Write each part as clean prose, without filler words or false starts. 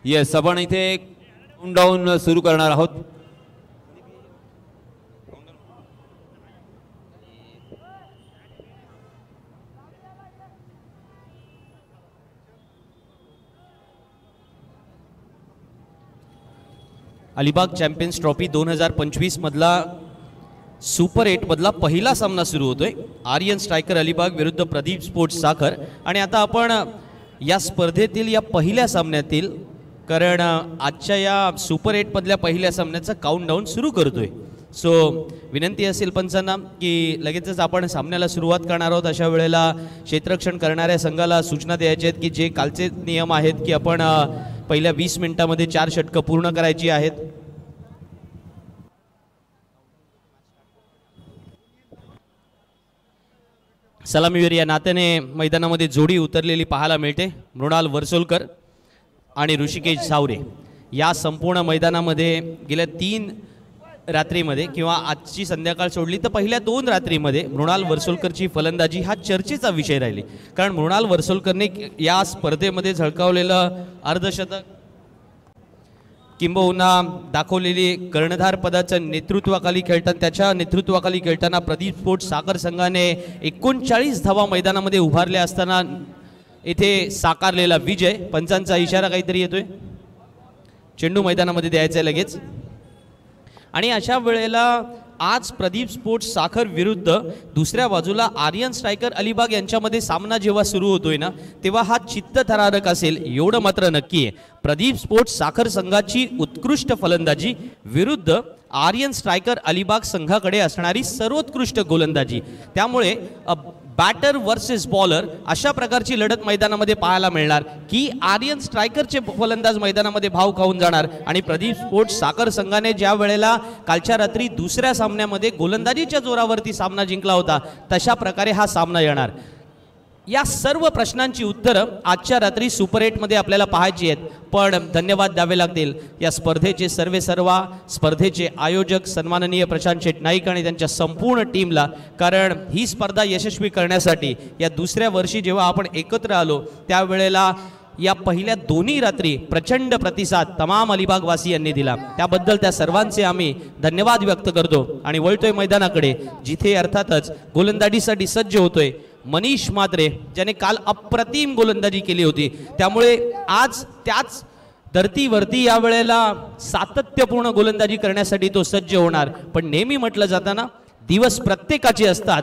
Yes, आपण इथे countdown सुरू करणार आहोत. अलिबाग चॅम्पियन्स ट्रॉफी 2025 मधला सुपर 8 मधला पहिला सामना सुरू होतोय. आर्यन स्ट्रायकर अलिबाग विरुद्ध प्रदीप स्पोर्ट्स साखर. आणि आता आपण या स्पर्धेतील या पहिल्या सामन्यातील, कारण आजच्या या सुपर 8 मधल्या पहिल्या सामन्याचं काउंटडाऊन सुरू करतोय. सो विनंती असेल पंचांना की लगेचच आपण सामन्याला सुरुवात करणार आहोत. अशा वेळेला क्षेत्ररक्षण करणाऱ्या संघाला सूचना द्यायच्या आहेत की जे कालचे नियम आहेत की आपण पहिल्या 20 मिनिटांमध्ये 4 षटकं पूर्ण करायची आहेत. सलामीवीर या नात्याने मैदानामध्ये जोडी उतरलेली पाहायला मिळते. मृणाल वर्सोलकर आणि ऋषिकेश झावरे या संपूर्ण मैदानामध्ये गेल्या 3 रात्रीमध्ये किंवा आजची संध्याकाळ सोडली तर पहिल्या 2 रात्रीमध्ये मृणाल वर्सोलकरची फलंदाजी हा चर्चेचा विषय राहिली. कारण मृणाल वर्सोलकरने या स्पर्धेमध्ये झळकावलेलं अर्धशतक किंबहुना दाखवलेली कर्णधार पदाचं नेतृत्वाखाली खेळताना, त्याच्या नेतृत्वाखाली खेळताना प्रदीप स्पोर्ट्स साखर संघाने 39 धावा मैदानामध्ये उभारल्या असताना इथे साकारलेला विजय. पंचांचा इशारा काहीतरी येतोय, चेंडू मैदानामध्ये द्यायचा आहे लगेच. आणि अशा वेळेला आज प्रदीप स्पोर्ट्स साखर विरुद्ध दुसऱ्या बाजूला आर्यन स्ट्रायकर अलिबाग यांच्यामध्ये सामना जेव्हा सुरू होतोय ना, तेव्हा हा चित्तथरारक असेल एवढं मात्र नक्की आहे. प्रदीप स्पोर्ट्स साखर संघाची उत्कृष्ट फलंदाजी विरुद्ध आर्यन स्ट्रायकर अलिबाग संघाकडे असणारी सर्वोत्कृष्ट गोलंदाजी. त्यामुळे बॅटर वर्सेस बॉलर अशा प्रकारची लढत मैदानामध्ये पाहायला मिळणार की आर्यन स्ट्रायकरचे फलंदाज मैदानामध्ये भाव खाऊन जाणार. आणि प्रदीप स्पोर्ट्स साखर संघाने ज्या वेळेला कालच्या रात्री दुसऱ्या सामन्यामध्ये गोलंदाजीच्या जोरावरती सामना जिंकला होता, तशा प्रकारे हा सामना येणार. या सर्व प्रश्नांची उत्तरं आजच्या रात्री सुपर 8 मध्ये आपल्याला पाहायची आहेत. पण धन्यवाद द्यावे लागतील या स्पर्धेचे सर्वेसर्वा स्पर्धेचे आयोजक सन्माननीय प्रशांत शेट नाईक आणि त्यांच्या संपूर्ण टीमला. कारण ही स्पर्धा यशस्वी करण्यासाठी या दुसऱ्या वर्षी जेव्हा आपण एकत्र आलो त्यावेळेला या पहिल्या 2 रात्री प्रचंड प्रतिसाद तमाम अलिबागवासियांनी दिला. त्याबद्दल त्या सर्वांचे आम्ही धन्यवाद व्यक्त करतो. आणि वळतोय मैदानाकडे, जिथे अर्थातच गोलंदाजीसाठी सज्ज होतोय मनीष म्हात्रे, ज्याने काल अप्रतिम गोलंदाजी केली होती. त्यामुळे आज त्याच धर्तीवरती या वेळेला सातत्यपूर्ण गोलंदाजी करण्यासाठी तो सज्ज होणार. पण नेहमी म्हटलं जातं ना, दिवस प्रत्येकाचे असतात.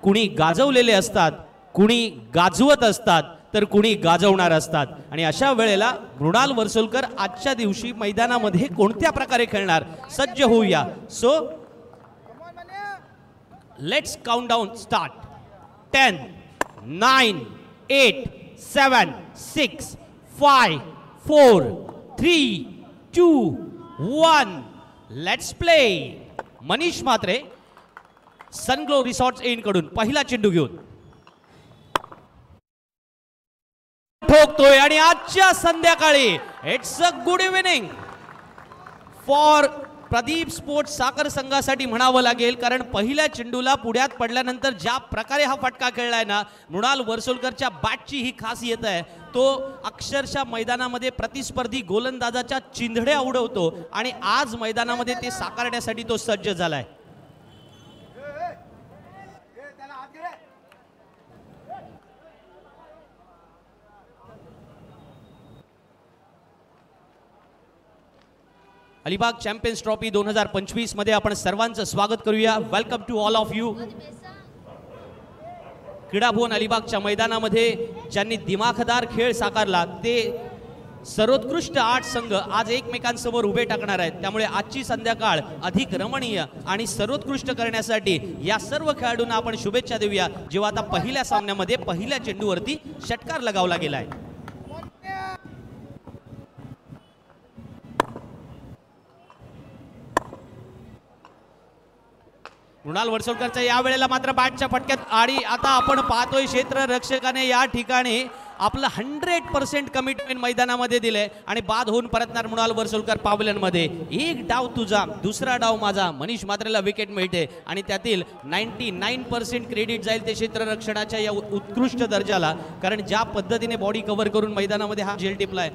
कुणी गाजवलेले असतात, कुणी गाजवत असतात, तर कुणी गाजवणार असतात. आणि अशा वेळेला मृणाल वर्सोलकर आजच्या दिवशी मैदानामध्ये कोणत्या प्रकारे खेळणार, सज्ज होऊया. So let's count down start. 10, 9, 8, 7, 6, 5, 4, 3, 2, 1. Let's play. Manish Mhatre Sunglow Resorts Inn कडून पहिला चेंडू घेऊन ठोकतोय. आणि आजच्या संध्याकाळी it's a good evening for Pradeep Sports साखर संघासाठी म्हणावं लागेल. कारण पहिल्या चेंडूला पुढ्यात पडल्यानंतर ज्या प्रकारे हा फटका खेळलाय ना, मृणाल वर्सोलकरच्या बॅटची ही खासियत आहे. तो अक्षरशः मैदानामध्ये प्रतिस्पर्धी गोलंदाजाच्या चिंधड्या उडवतो आणि आज मैदानामध्ये ते साकारण्यासाठी तो सज्ज झालाय. अलिबाग चॅम्पियन्स ट्रॉफी 2025 मध्ये आपण सर्वांचं स्वागत करूया. Welcome to all of you. क्रीडा भवन अलिबागच्या मैदानामध्ये ज्यांनी दिमाखदार खेळ साकारला ते सर्वोत्कृष्ट 8 संघ आज एकमेकांसमोर उभे टाकणार आहेत. त्यामुळे आजची संध्याकाळ अधिक रमणीय आणि सर्वोत्कृष्ट करण्यासाठी या सर्व खेळाडूंना आपण शुभेच्छा देऊया. जेव्हा आता पहिल्या सामन्यामध्ये पहिल्या चेंडूवरती षटकार लगावला गेलाय. मृणाल वर्सोलकरच्या या वेळेला मात्र बॅटच्या फटक्यात आणि आता आपण पाहतोय क्षेत्ररक्षकाने या ठिकाणी आपलं 100% कमिटमेंट मैदानामध्ये दिले आणि बाद होऊन परतणार मृणाल वर्सोलकर पावल्यांमध्ये. एक डाव तुझा, दुसरा डाव माझा. मनीष म्हात्रेला विकेट मिळते आणि त्यातील 99% क्रेडिट जाईल ते क्षेत्ररक्षणाच्या या उत्कृष्ट दर्जाला. कारण ज्या पद्धतीने बॉडी कव्हर करून मैदानामध्ये हा झेल टिपलाय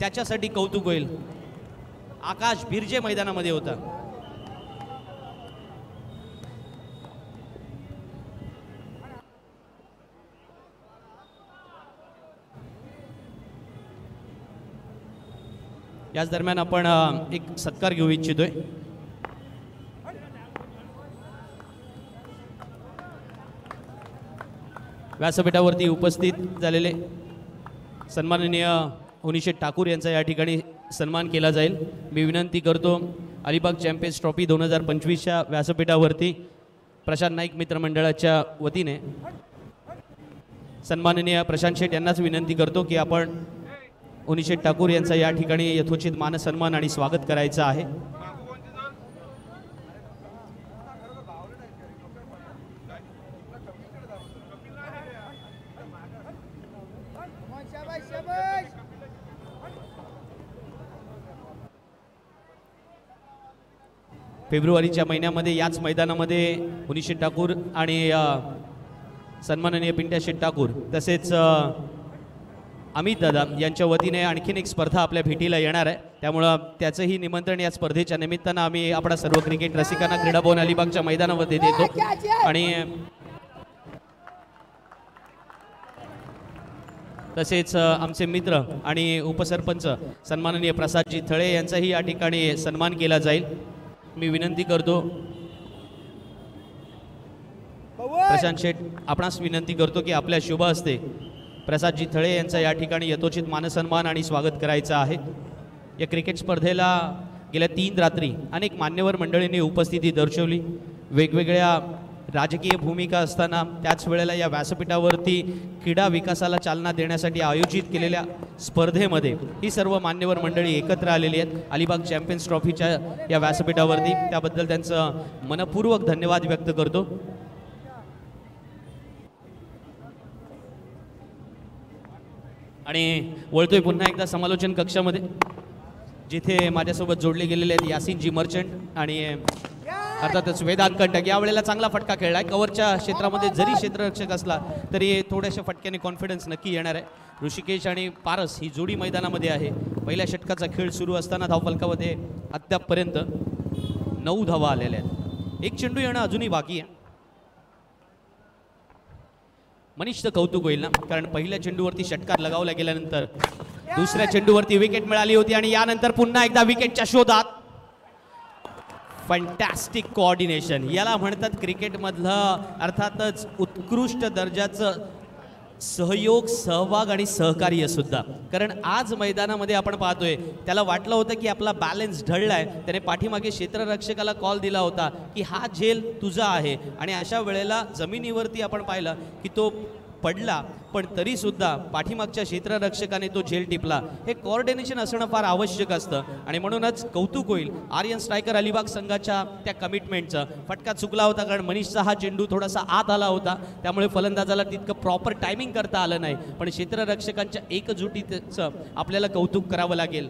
त्याच्यासाठी कौतुक होईल. आकाश बिर्जे मैदानामध्ये होता. याच दरम्यान आपण एक सत्कार घेऊ इच्छितोय. व्यासपीठावरती उपस्थित झालेले सन्माननीय हुनीशेठ ठाकूर यांचा या ठिकाणी सन्मान केला जाईल. मी विनंती करतो अलिबाग चॅम्पियन्स ट्रॉफी 2025च्या व्यासपीठावरती प्रशांत नाईक मित्रमंडळाच्या वतीने सन्माननीय प्रशांत शेठ यांनाच विनंती करतो की आपण हुनीशेठ ठाकूर यांचा या ठिकाणी यथोचित मानसन्मान आणि स्वागत करायचं आहे. फेब्रुवारीच्या महिन्यामध्ये याच मैदानामध्ये हुनीशेठ ठाकूर आणि सन्माननीय पिंट्या शेठ ठाकूर तसेच अमित दादा यांच्या वतीने आणखीन एक स्पर्धा आपल्या भेटीला येणार आहे. त्यामुळं त्याचंही निमंत्रण या स्पर्धेच्या निमित्तानं आम्ही आपल्या सर्व क्रिकेट रसिकांना क्रीडा भवन अलिबागच्या मैदानामध्ये देतो. आणि तसेच आमचे मित्र आणि उपसरपंच सन्माननीय प्रसादजी थळे यांचाही या ठिकाणी सन्मान केला जाईल. मी विनंती करतो प्रशांत शेठ आपणास विनंती करतो की आपल्या शुभ हस्ते प्रसादजी थळे यांचा या ठिकाणी यथोचित मानसन्मान आणि स्वागत करायचं आहे. या क्रिकेट स्पर्धेला गेल्या 3 रात्री अनेक मान्यवर मंडळींनी उपस्थिती दर्शवली. वेगवेगळ्या राजकीय भूमिका असताना त्याच वेळेला या व्यासपीठावरती क्रीडा विकासाला चालना देण्यासाठी आयोजित केलेल्या स्पर्धेमध्ये ही सर्व मान्यवर मंडळी एकत्र आलेली आहेत अलिबाग चॅम्पियन्स ट्रॉफीच्या या व्यासपीठावरती. त्याबद्दल त्यांचं मनपूर्वक धन्यवाद व्यक्त करतो. आणि वळतोय पुन्हा एकदा समालोचन कक्षामध्ये जिथे माझ्यासोबत जोडले गेलेले आहेत यासिनजी मर्चंट आणि अर्थातच वेदांत कंटक. यावेळेला चांगला फटका खेळलाय. कव्हरच्या क्षेत्रामध्ये जरी क्षेत्ररक्षक असला तरी थोड्याशा फटक्याने कॉन्फिडन्स नक्की येणार आहे. ऋषिकेश आणि पारस ही जोडी मैदानामध्ये आहे. पहिल्या षटकाचा खेळ सुरू असताना धावफलकामध्ये अद्यापपर्यंत 9 धावा आलेल्या आहेत. एक चेंडू येणं अजूनही बाकी आहे. मनीषचं कौतुक होईल ना, कारण पहिल्या चेंडूवरती षटकार लगावला गेल्यानंतर दुसऱ्या चेंडूवरती विकेट मिळाली होती आणि यानंतर पुन्हा एकदा विकेटच्या शोधात. फॅन्टॅस्टिक कोऑर्डिनेशन याला म्हणतात क्रिकेटमधलं अर्थातच उत्कृष्ट दर्जाचं सहयोग, सहभाग आणि सहकार्य सुद्धा. कारण आज मैदानामध्ये आपण पाहतोय त्याला वाटलं होतं की आपला बॅलन्स ढळलाय. त्याने पाठीमागे क्षेत्ररक्षकाला कॉल दिला होता की हा झेल तुझा आहे आणि अशा वेळेला जमिनीवरती आपण पाहिलं की तो पडला पण तरी सुद्धा पाठीमागच्या क्षेत्ररक्षकाने तो झेल टिपला. हे कोऑर्डिनेशन असणं फार आवश्यक असतं आणि म्हणूनच कौतुक होईल आर्यन स्ट्रायकर अलिबाग संघाच्या त्या कमिटमेंटचं. फटका चुकला होता कारण मनीषचा हा चेंडू थोडासा आत आला होता त्यामुळे फलंदाजाला तितकं प्रॉपर टायमिंग करता आलं नाही. पण क्षेत्ररक्षकांच्या एकजुटीचं आपल्याला कौतुक करावं लागेल.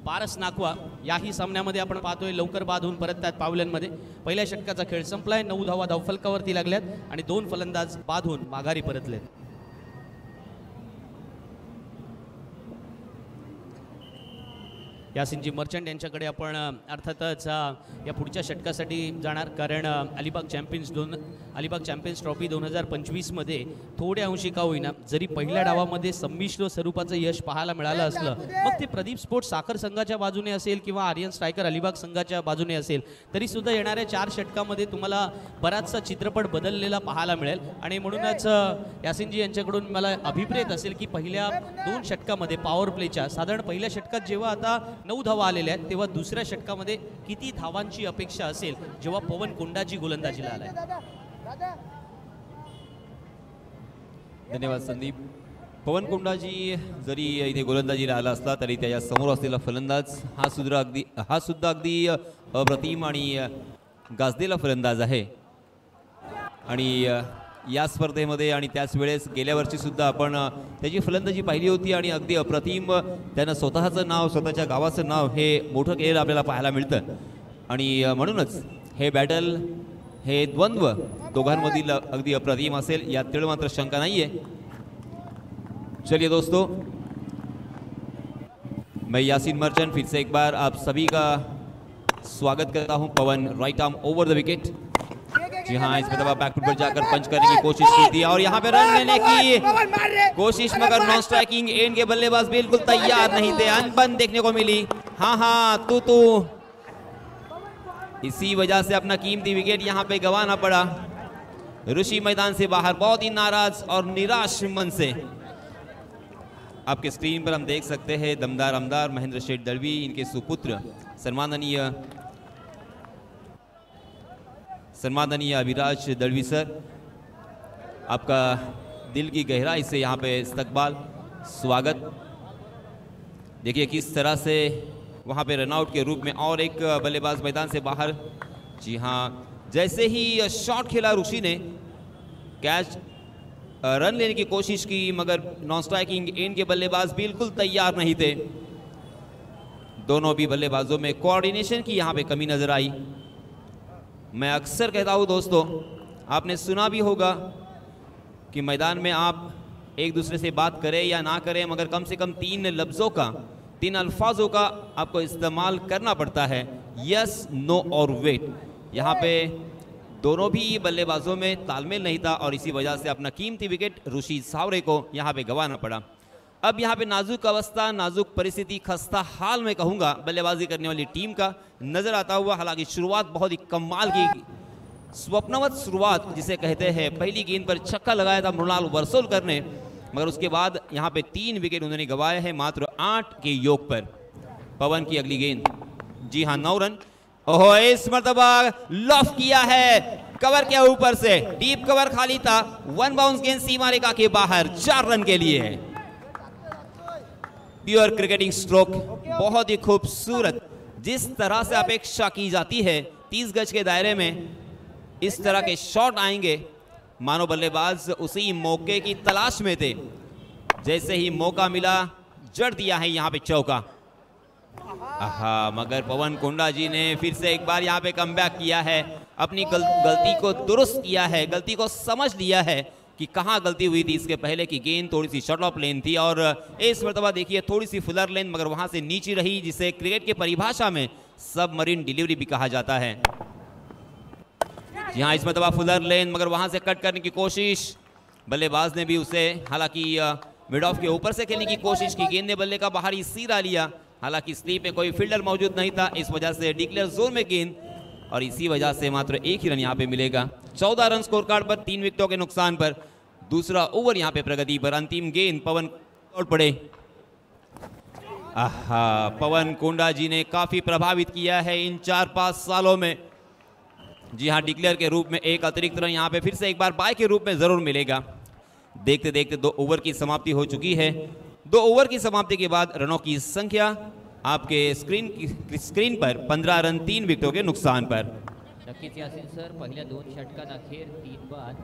पारस नाकवा याही सामन्यामध्ये आपण पाहतोय लवकर बाद होऊन परततात पावल्यांमध्ये. पहिल्या षटकाचा खेळ संपलाय. 9 धावा धावफलकावरती लागल्यात आणि 2 फलंदाज बाद होऊन माघारी परतलेत. यासिनजी मर्चंट यांच्याकडे आपण अर्थातच या पुढच्या षटकासाठी जाणार कारण अलिबाग चॅम्पियन्स ट्रॉफी 2025मध्ये थोड्या अंशी का होईना जरी पहिल्या डावामध्ये संमिश्र स्वरूपाचं यश पाहायला मिळालं असलं मग ते प्रदीप स्पोर्ट्स साखर संघाच्या बाजूने असेल किंवा आर्यन स्ट्रायकर अलिबाग संघाच्या बाजूने असेल तरी सुद्धा येणाऱ्या 4 षटकामध्ये तुम्हाला बराचसा चित्रपट बदललेला पाहायला मिळेल. आणि म्हणूनच यासिनजी यांच्याकडून मला अभिप्रेत असेल की पहिल्या 2 षटकामध्ये पॉवर प्लेच्या साधारण पहिल्या षटकात जेव्हा आता 9 धावा आलेल्या आहेत तेव्हा दुसऱ्या षटकामध्ये किती धावांची अपेक्षा असेल जेव्हा पवन कोंडाजी गोलंदाजीला आलाय. धन्यवाद संदीप. पवन कोंडाजी जरी इथे गोलंदाजीला आला असला तरी त्याच्या समोर असलेला फलंदाज हा सुद्धा अगदी अप्रतिम आणि गाजलेला फलंदाज आहे. आणि या स्पर्धेमध्ये आणि त्याच वेळेस गेल्या वर्षी सुद्धा आपण त्याची फलंदाजी पाहिली होती आणि अगदी अप्रतिम त्यानं स्वतःचं नाव स्वतःच्या गावाचं नाव हे मोठं केलेलं आपल्याला पाहायला मिळतं. आणि म्हणूनच हे बॅटल हे द्वंद्व दोघांमधील अगदी अप्रतिम असेल यात तीळ मात्र शंका नाही आहे. चलिए दोस्तों, मैं यासीन मर्चेंट फिर से एक बार आप सभी का स्वागत करता हूं। Pawan right arm over the wicket. जी हाँ, इसमें दबा बैकफुट पर जाकर पंच करने की कोशिश की थी और यहाँ पे रन लेने की कोशिश, मगर नॉन स्ट्राइकिंग एंड के बल्लेबाज बिल्कुल तैयार नहीं थे। अनबन देखने को मिली। हाँ तू इसी वजह से अपना कीमती विकेट यहाँ पे गंवाना पड़ा। ऋषि मैदान से बाहर बहुत ही नाराज और निराश मन से। आपके स्क्रीन पर हम देख सकते हैं दमदार आमदार महेंद्र शेठ दलवी, इनके सुपुत्र सम्माननीय अभिराज दलवी सर, आपका दिल की गहराई से यहाँ पे इस्तकबाल, स्वागत। देखिए किस तरह से वहाँ पे रनआउट के रूप में और एक बल्लेबाज मैदान से बाहर। जी हाँ, जैसे ही शॉट खेला ऋषि ने, कैच रन लेने की कोशिश की, मगर नॉन स्ट्राइकिंग एंड के बल्लेबाज बिल्कुल तैयार नहीं थे। दोनों भी बल्लेबाजों में कोऑर्डिनेशन की यहाँ पे कमी नजर आई। मैं अक्सर कहता हूँ दोस्तों, आपने सुना भी होगा कि मैदान में आप एक दूसरे से बात करें या ना करें, मगर कम से कम 3 अल्फाजों का आपको इस्तेमाल करना पड़ता है, यस, नो और वेट। यहाँ पे दोनों भी बल्लेबाजों में तालमेल नहीं था और इसी वजह से अपना कीमती विकेट ऋषि झावरे को यहाँ पे गंवाना पड़ा। अब यहाँ पे नाजुक अवस्था, नाजुक परिस्थिति, खस्ता हाल में कहूँगा बल्लेबाजी करने वाली टीम का नजर आता हुआ। हालांकि शुरुआत बहुत ही कमाल की, स्वप्नवत शुरुआत जिसे कहते हैं। पहली गेंद पर छक्का लगाया था मृणाल वर्सोलकर ने, मगर उसके बाद यहाँ पे 3 विकेट उन्होंने गंवाए हैं मात्र 8 के योग पर। पवन की अगली गेंद, जी हाँ 9 रन। ओहो, इस मर्तबा लॉफ किया है कवर के ऊपर से, डीप कवर खाली था। 1 बाउंस गेंद सीमा रेखा के बाहर, 4 रन के लिए है। प्योर क्रिकेटिंग स्ट्रोक, बहुत ही खूबसूरत। जिस तरह से अपेक्षा की जाती है 30 गज के दायरे में इस तरह के शॉट आएंगे, मानो बल्लेबाज उसी मौके की तलाश में थे। जैसे ही मौका मिला जड़ दिया है यहाँ पे चौका। मगर पवन कुंडा जी ने फिर से एक बार यहाँ पे कमबैक किया है, अपनी गलती को दुरुस्त किया है, गलती को समझ लिया है कि कहाँ गलती हुई थी। इसके पहले की गेंद थोड़ी सी शॉर्ट ऑफ लेन थी और इस मर्तबा देखिए थोड़ी सी फुलर लेन, मगर वहां से नीचे रही, जिसे क्रिकेट की परिभाषा में सबमरीन डिलीवरी भी कहा जाता है। जी हाँ, इस मर्तबा फुलर लेन, मगर वहां से कट करने की कोशिश, बल्लेबाज ने भी उसे हालांकि मिड ऑफ के ऊपर से खेलने की कोशिश की। गेंद ने बल्ले का बाहरी सिरा लिया, हालांकि स्लीप में कोई फील्डर मौजूद नहीं था, इस वजह से डिक्लेयर जोन में गेंद और इसी वजह से मात्र 1 ही रन यहाँ पे मिलेगा। 14 रन स्कोर कार्ड पर 3 विकेटों के नुकसान पर दूसरा ओवर यहाँ पे प्रगति पर। अंतिम गेंद पवन और पड़े। पवन कुंडा जी ने काफी प्रभावित किया है इन 4-5 सालों में। जी हाँ, डिक्लेयर के रूप में एक अतिरिक्त रन यहाँ पे फिर से एक बार बाय के रूप में जरूर मिलेगा। देखते देखते 2 ओवर की समाप्ति हो चुकी है। 2 ओवर की समाप्ति के बाद रनों की संख्या आपके स्क्रीन पर 15 रन 3 विकेटों के नुकसान पर। नक्कीच यासीन सर, पहिल्या 2 षटकांअखेर 3 बाद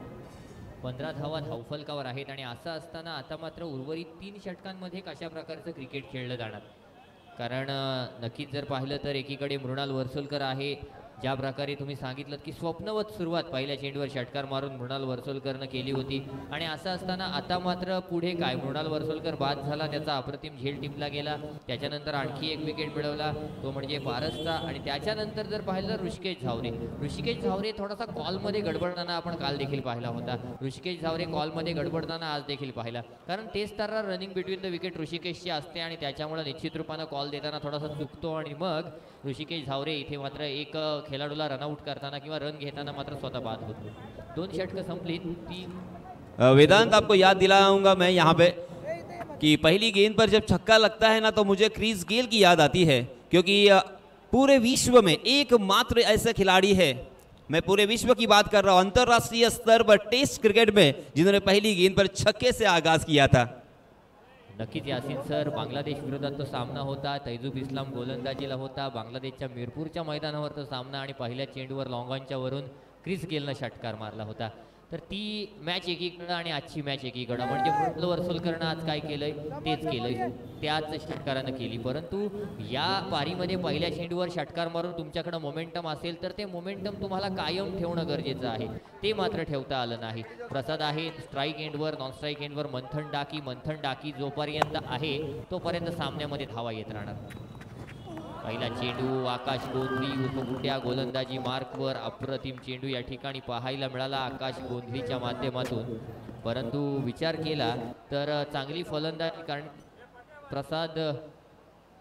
15 धावा धावफलकावर आहेत आणि असं असताना आता मात्र उर्वरित 3 षटकांमध्ये कशा प्रकारचं क्रिकेट खेळलं जाणार, कारण नक्कीच जर पाहिलं तर एकीकडे मृणाल वर्सोलकर आहे, ज्या प्रकारे तुम्ही सांगितलं की स्वप्नवत सुरुवात पहिल्या चेंडूवर षटकार मारून मृणाल वर्सोलकरनं केली होती आणि असं असताना आता मात्र पुढे काय, मृणाल वर्सोलकर बाद झाला, त्याचा अप्रतिम झेल टिपला गेला, त्याच्यानंतर आणखी एक विकेट मिळवला तो म्हणजे पारसचा आणि त्याच्यानंतर जर पाहिलं तर ऋषिकेश झावरे थोडासा कॉलमध्ये गडबडताना आपण काल देखील पाहिला होता। ऋषिकेश झावरे कॉलमध्ये गडबडताना आज देखील पाहिला, कारण तेच तर रनिंग बिटवीन द विकेट ऋषिकेशची असते आणि त्याच्यामुळे निश्चित रूपाने कॉल देताना थोडासा चुकतो आणि मग ऋषिकेश झावरे इथे मात्र एक खिलाडूला रनआउट करताना किंवा रन घेताना मात्र स्वतः बाद होतो। 2 षटक संपली। 3 वेदांत, आपको याद दिलाऊंगा मैं यहाँ पे कि पहली गेंद पर जब छक्का लगता है ना, तो मुझे क्रिस गेल की याद आती है, क्योंकि पूरे विश्व में एकमात्र ऐसा खिलाड़ी है, मैं पूरे विश्व की बात कर रहा हूँ, अंतर्राष्ट्रीय स्तर पर टेस्ट क्रिकेट में, जिन्होंने पहली गेंद पर छक्के से आगाज किया था। नक्कीच यासीन सर, बांगलादेश विरोधात तो सामना होता, तैजूब इस्लाम गोलंदाजीला होता, बांगलादेशच्या मिरपूरच्या मैदानावर तो सामना आणि पहिल्या चेंडूवर लॉंगॉनच्या वरून क्रिस गेलनं षटकार मारला होता। तर ती मॅच एकीकडं आणि आजची मॅच एकीकडं. म्हणजे मृदुल वर्सोलकरनं आज काय केलंय तेच केलंय, त्याच षटकारानं केली. परंतु या पारीमध्ये पहिल्या चेंडूवर षटकार मारून तुमच्याकडे मोमेंटम असेल तर ते मोमेंटम तुम्हाला कायम ठेवणं गरजेचं आहे. ते मात्र ठेवता आलं नाही. प्रसाद आहे स्ट्राईक एंडवर, नॉन स्ट्राईक एंडवर. मंथन डाकी जोपर्यंत आहे तोपर्यंत सामन्यामध्ये धावा येत राहणार. पहिला चेंडू आकाश गोंधळी उर्फ गुड्या गोलंदाजी मार्कवर. अप्रतिम चेंडू या ठिकाणी पाहायला मिळाला आकाश गोंधळीच्या माध्यमातून. परंतु विचार केला तर चांगली फलंदाजी कारण प्रसाद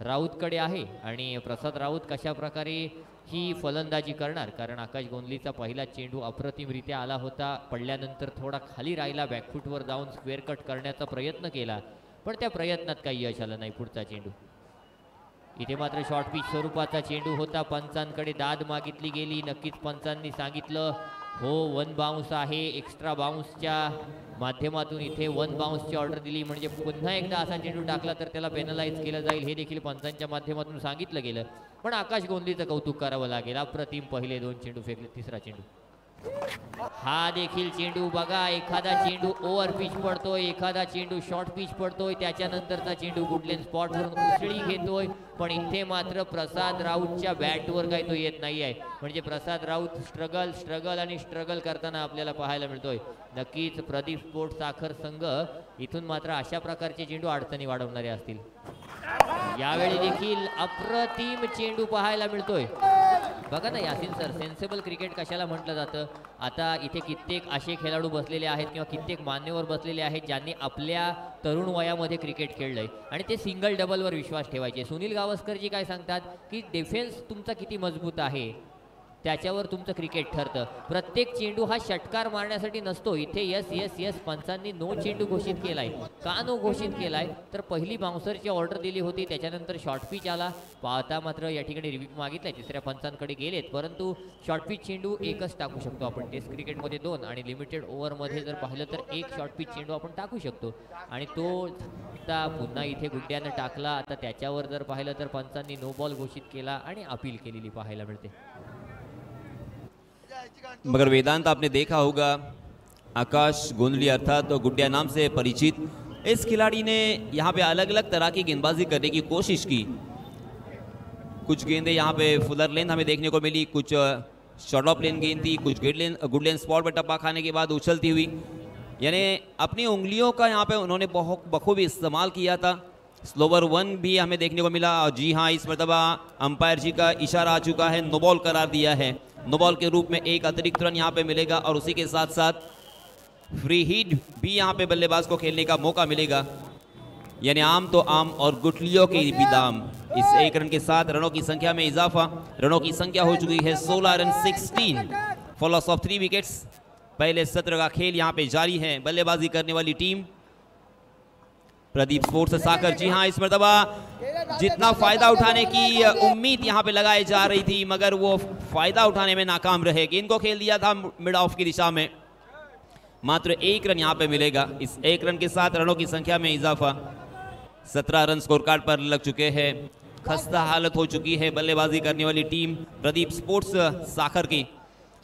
राऊतकडे आहे आणि प्रसाद राऊत कशा प्रकारे ही फलंदाजी करणार. कारण आकाश गोंधळीचा पहिला चेंडू अप्रतिमरित्या आला होता, पडल्यानंतर थोडा खाली राहिला, बॅकफुटवर जाऊन स्क्वेअर कट करण्याचा प्रयत्न केला पण त्या प्रयत्नात काही यश आलं नाही. पुढचा चेंडू इथे मात्र शॉर्ट पिच स्वरूपाचा चेंडू होता. पंचांकडे दाद मागितली गेली. नक्कीच पंचांनी सांगितलं हो 1 बाउन्स आहे. एक्स्ट्रा बाउन्सच्या माध्यमातून इथे 1 बाउन्सची ऑर्डर दिली म्हणजे पुन्हा एकदा असा चेंडू टाकला तर त्याला पेनलाइज केलं जाईल हे देखील पंचांच्या माध्यमातून सांगितलं गेलं. पण आकाश गोंधळीचं कौतुक करावं लागेल. अप्रतिम पहिले 2 चेंडू फेकले. तिसरा चेंडू हा देखील चेंडू बघा. एखादा चेंडू ओव्हर पिच पडतोय, एखादा चेंडू शॉर्ट पिच पडतोय, त्याच्यानंतरचा चेंडू गुडलेन स्पॉटवरून उसळी घेतोय. पण इथे मात्र प्रसाद राऊतच्या बॅटवर काही तो येत नाही आहे. म्हणजे प्रसाद राऊत स्ट्रगल करताना आपल्याला पाहायला मिळतोय. नक्कीच प्रदीप स्पोर्ट्स साखर संघ इथून मात्र अशा प्रकारचे चेंडू अडचणी वाढवणारे असतील. यावेळी देखील अप्रतिम चेंडू पाहायला मिळतोय. बघा ना यासिन सर, सेन्सेबल क्रिकेट कशाला म्हटलं जातं. आता इथे कित्येक असे खेळाडू बसलेले आहेत किंवा कित्येक मान्यवर बसलेले आहेत ज्यांनी आपल्या तरुण वयामध्ये क्रिकेट खेळलंय आणि ते सिंगल डबलवर विश्वास ठेवायचे. सुनील गावस्करजी काय सांगतात की डिफेन्स तुमचा किती मजबूत आहे त्याच्यावर तुमचं क्रिकेट ठरतं. प्रत्येक चेंडू हा षटकार मारण्यासाठी नसतो. इथे यस पंचांनी नो चेंडू घोषित केलाय. का नो घोषित केलाय तर पहिली बाउन्सरची ऑर्डर दिली होती, त्याच्यानंतर शॉर्ट पिच आला. पाहता मात्र या ठिकाणी रिव्ह्यू मागितलाय, तिसऱ्या पंचांकडे गेलेत. परंतु शॉर्ट पिच चेंडू एकच टाकू शकतो आपण. टेस्ट क्रिकेटमध्ये 2 आणि लिमिटेड ओव्हरमध्ये जर पाहिलं तर 1 शॉर्ट पिच चेंडू आपण टाकू शकतो आणि तो पुन्हा इथे गुड्ड्यानं टाकला. आता त्याच्यावर जर पाहिलं तर पंचांनी नो बॉल घोषित केला आणि अपील केलेली पाहायला मिळते. मगर वेदांत आपने देखा होगा आकाश गोंधली अर्थात तो गुड्डिया नाम से परिचित इस खिलाड़ी ने यहाँ पे अलग अलग तरह की गेंदबाजी करने की कोशिश की. कुछ गेंदें यहाँ पे फुलर लेंथ हमें देखने को मिली, कुछ शॉर्ट ऑफ लेन गेंद थी, कुछ गुड लेन स्पॉट पर टप्पा खाने के बाद उछलती हुई. यानी अपनी उंगलियों का यहाँ पे उन्होंने बहुत बखूबी इस्तेमाल किया था. स्लोवर 1 भी हमें देखने को मिला. और जी हाँ, इस मरतबा अंपायर जी का इशारा आ चुका है, नो बॉल करार दिया है. नो बॉल के रूप में एक अतिरिक्त रन यहाँ पे मिलेगा और उसी के साथ साथ फ्री हिट भी यहाँ पे बल्लेबाज को खेलने का मौका मिलेगा. यानी आम तो आम और गुठलियों के भी दाम. इस 1 रन के साथ रनों की संख्या में इजाफा. रनों की संख्या हो चुकी है 16 run 16 for loss of 3 wickets. पहले सत्र का खेल यहाँ पे जारी है. बल्लेबाजी करने वाली टीम प्रदीप स्पोर्ट्स साकर. जी हाँ, इस मरतबा जितना फायदा उठाने की उम्मीद यहाँ पे लगाई जा रही थी मगर वो फायदा उठाने में नाकाम रहे. गेंद को खेल दिया था मिड ऑफ की दिशा में. मात्र 1 रन यहाँ पे मिलेगा. इस 1 रन के साथ रनों की संख्या में इजाफा. 17 रन स्कोर कार्ड पर लग चुके हैं. खस्ता हालत हो चुकी है बल्लेबाजी करने वाली टीम प्रदीप स्पोर्ट्स साकर की.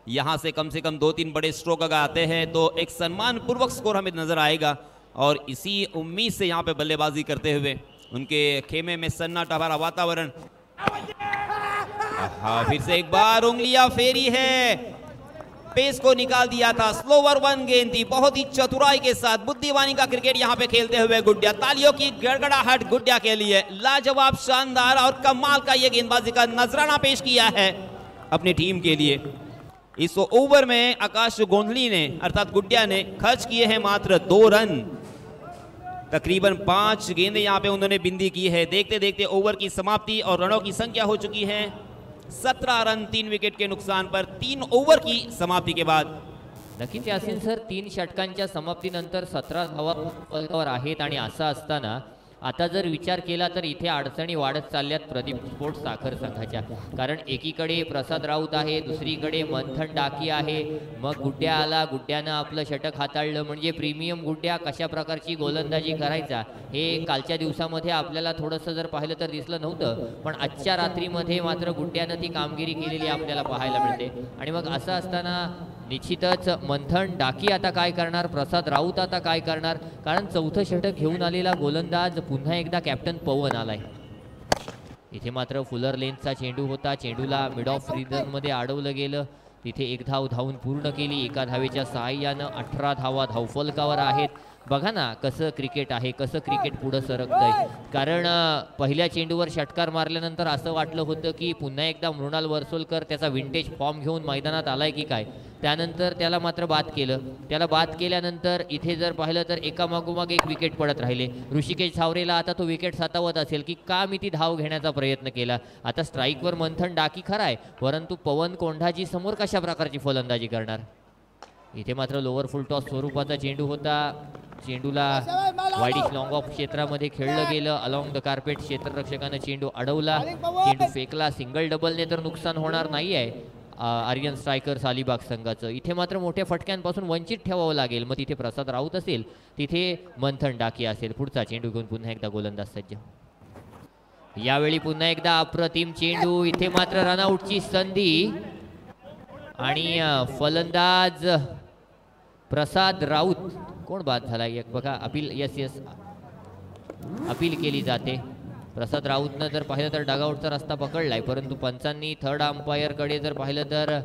यहाँ से कम 2-3 बड़े स्ट्रोक अगर आते हैं तो एक सम्मान पूर्वक स्कोर हमें नजर आएगा. और इसी उम्मीद से यहाँ पे बल्लेबाजी करते हुए उनके खेमे में सन्नाटा भरा वातावरण. हाँ, फिर से एक बार उंगलियां फेरी है. पेस को निकाल दिया था. स्लोवर 1 गेंद थी. बहुत ही चतुराई के साथ बुद्धिमानी का क्रिकेट यहाँ पे खेलते हुए गुड्डिया. तालियों की गड़गड़ाहट गुड्डिया के लिए. लाजवाब, शानदार और कमाल का ये गेंदबाजी का नजराना पेश किया है अपनी टीम के लिए. इस ओवर में आकाश गोंधली ने अर्थात गुड्डिया ने खर्च किए हैं मात्र 2 रन. तकरीबन 5 गेंदें यहाँ पे उन्होंने बिंदी की है. देखते देखते ओवर की समाप्ति और रनों की संख्या हो चुकी है 17 रन 3 विकेट के नुकसान पर 3 ओवर की समाप्ति के बाद. नक्कीच यासिन सर, 3 षटकांच्या समाप्तीनंतर 17 धावा आहेत आणि असं असताना आता जर विचार केला तर इथे अडचणी वाढत चालल्यात प्रदीप स्पोर्ट्स साखर संघाच्या. कारण एकीकडे प्रसाद राऊत आहे, दुसरीकडे मंथन डाकी आहे. मग गुड्ड्या आला, गुड्ड्यानं आपलं षटक हाताळलं. म्हणजे प्रीमियम गुड्ड्या कशा प्रकारची गोलंदाजी करायचा हे कालच्या दिवसामध्ये आपल्याला थोडंसं जर पाहिलं तर दिसलं नव्हतं. पण आजच्या रात्रीमध्ये मात्र गुड्ड्यानं ती कामगिरी केलेली आपल्याला पाहायला मिळते. आणि मग असं असताना निश्चितच मंथन डाकी आता काय करणार, प्रसाद राऊत आता काय करणार, कारण चौथं षटक घेऊन आलेला गोलंदाज पुन्हा एकदा कॅप्टन पवन आलाय. इथे मात्र फुलर लेन्थचा चेंडू होता, चेंडूला मिड ऑफ रिझनमध्ये अडवलं गेलं. तिथे एक धाव धावून पूर्ण केली. एका धावेच्या सहाय्यानं 18 धावा धावफलकावर आहेत. बघा ना कसं क्रिकेट आहे, कसं क्रिकेट पुढं सरकतंय. कारण पहिल्या चेंडूवर षटकार मारल्यानंतर असं वाटलं होतं की पुन्हा एकदा मृणाल वर्सोलकर त्याचा विंटेज फॉर्म घेऊन मैदानात आलाय की काय. त्यानंतर त्याला मात्र बाद केलं. त्याला बाद केल्यानंतर इथे जर पाहिलं तर एका मागोमाग एक विकेट पडत राहिले. ऋषिकेश झावरेला आता तो विकेट सातावत असेल की का मी ती धाव घेण्याचा प्रयत्न केला. आता स्ट्राईकवर मंथन डाकी खरा आहे, परंतु पवन कोंढाजी समोर कशा प्रकारची फलंदाजी करणार. इथे मात्र लोअर फुल टॉस स्वरूपाचा चेंडू होता. चेंडूला वाईडिश लॉंग ऑफ क्षेत्रामध्ये खेळलं गेलं. अलॉंग द कार्पेट क्षेत्ररक्षकानं चेंडू अडवला, चेंडू फेकला. सिंगल डबलने तर नुकसान होणार नाही आहे आर्यन स्ट्रायकर्स अलिबाग संघाचं. इथे मात्र मोठ्या फटक्यांपासून वंचित ठेवावं लागेल. मग तिथे प्रसाद राऊत असेल, तिथे मंथन डाकी असेल. पुढचा चेंडू घेऊन पुन्हा एकदा गोलंदाज सज्ज. यावेळी पुन्हा एकदा अप्रतिम चेंडू. इथे मात्र रनआउटची संधी आणि फलंदाज प्रसाद राऊत कोण बाद झाला एक बघा. अपील यस अपील केली जाते. प्रसाद राऊतनं जर पाहिलं तर डगआउटचा रस्ता पकडलाय, परंतु पंचांनी थर्ड अंपायरकडे जर पाहिलं तर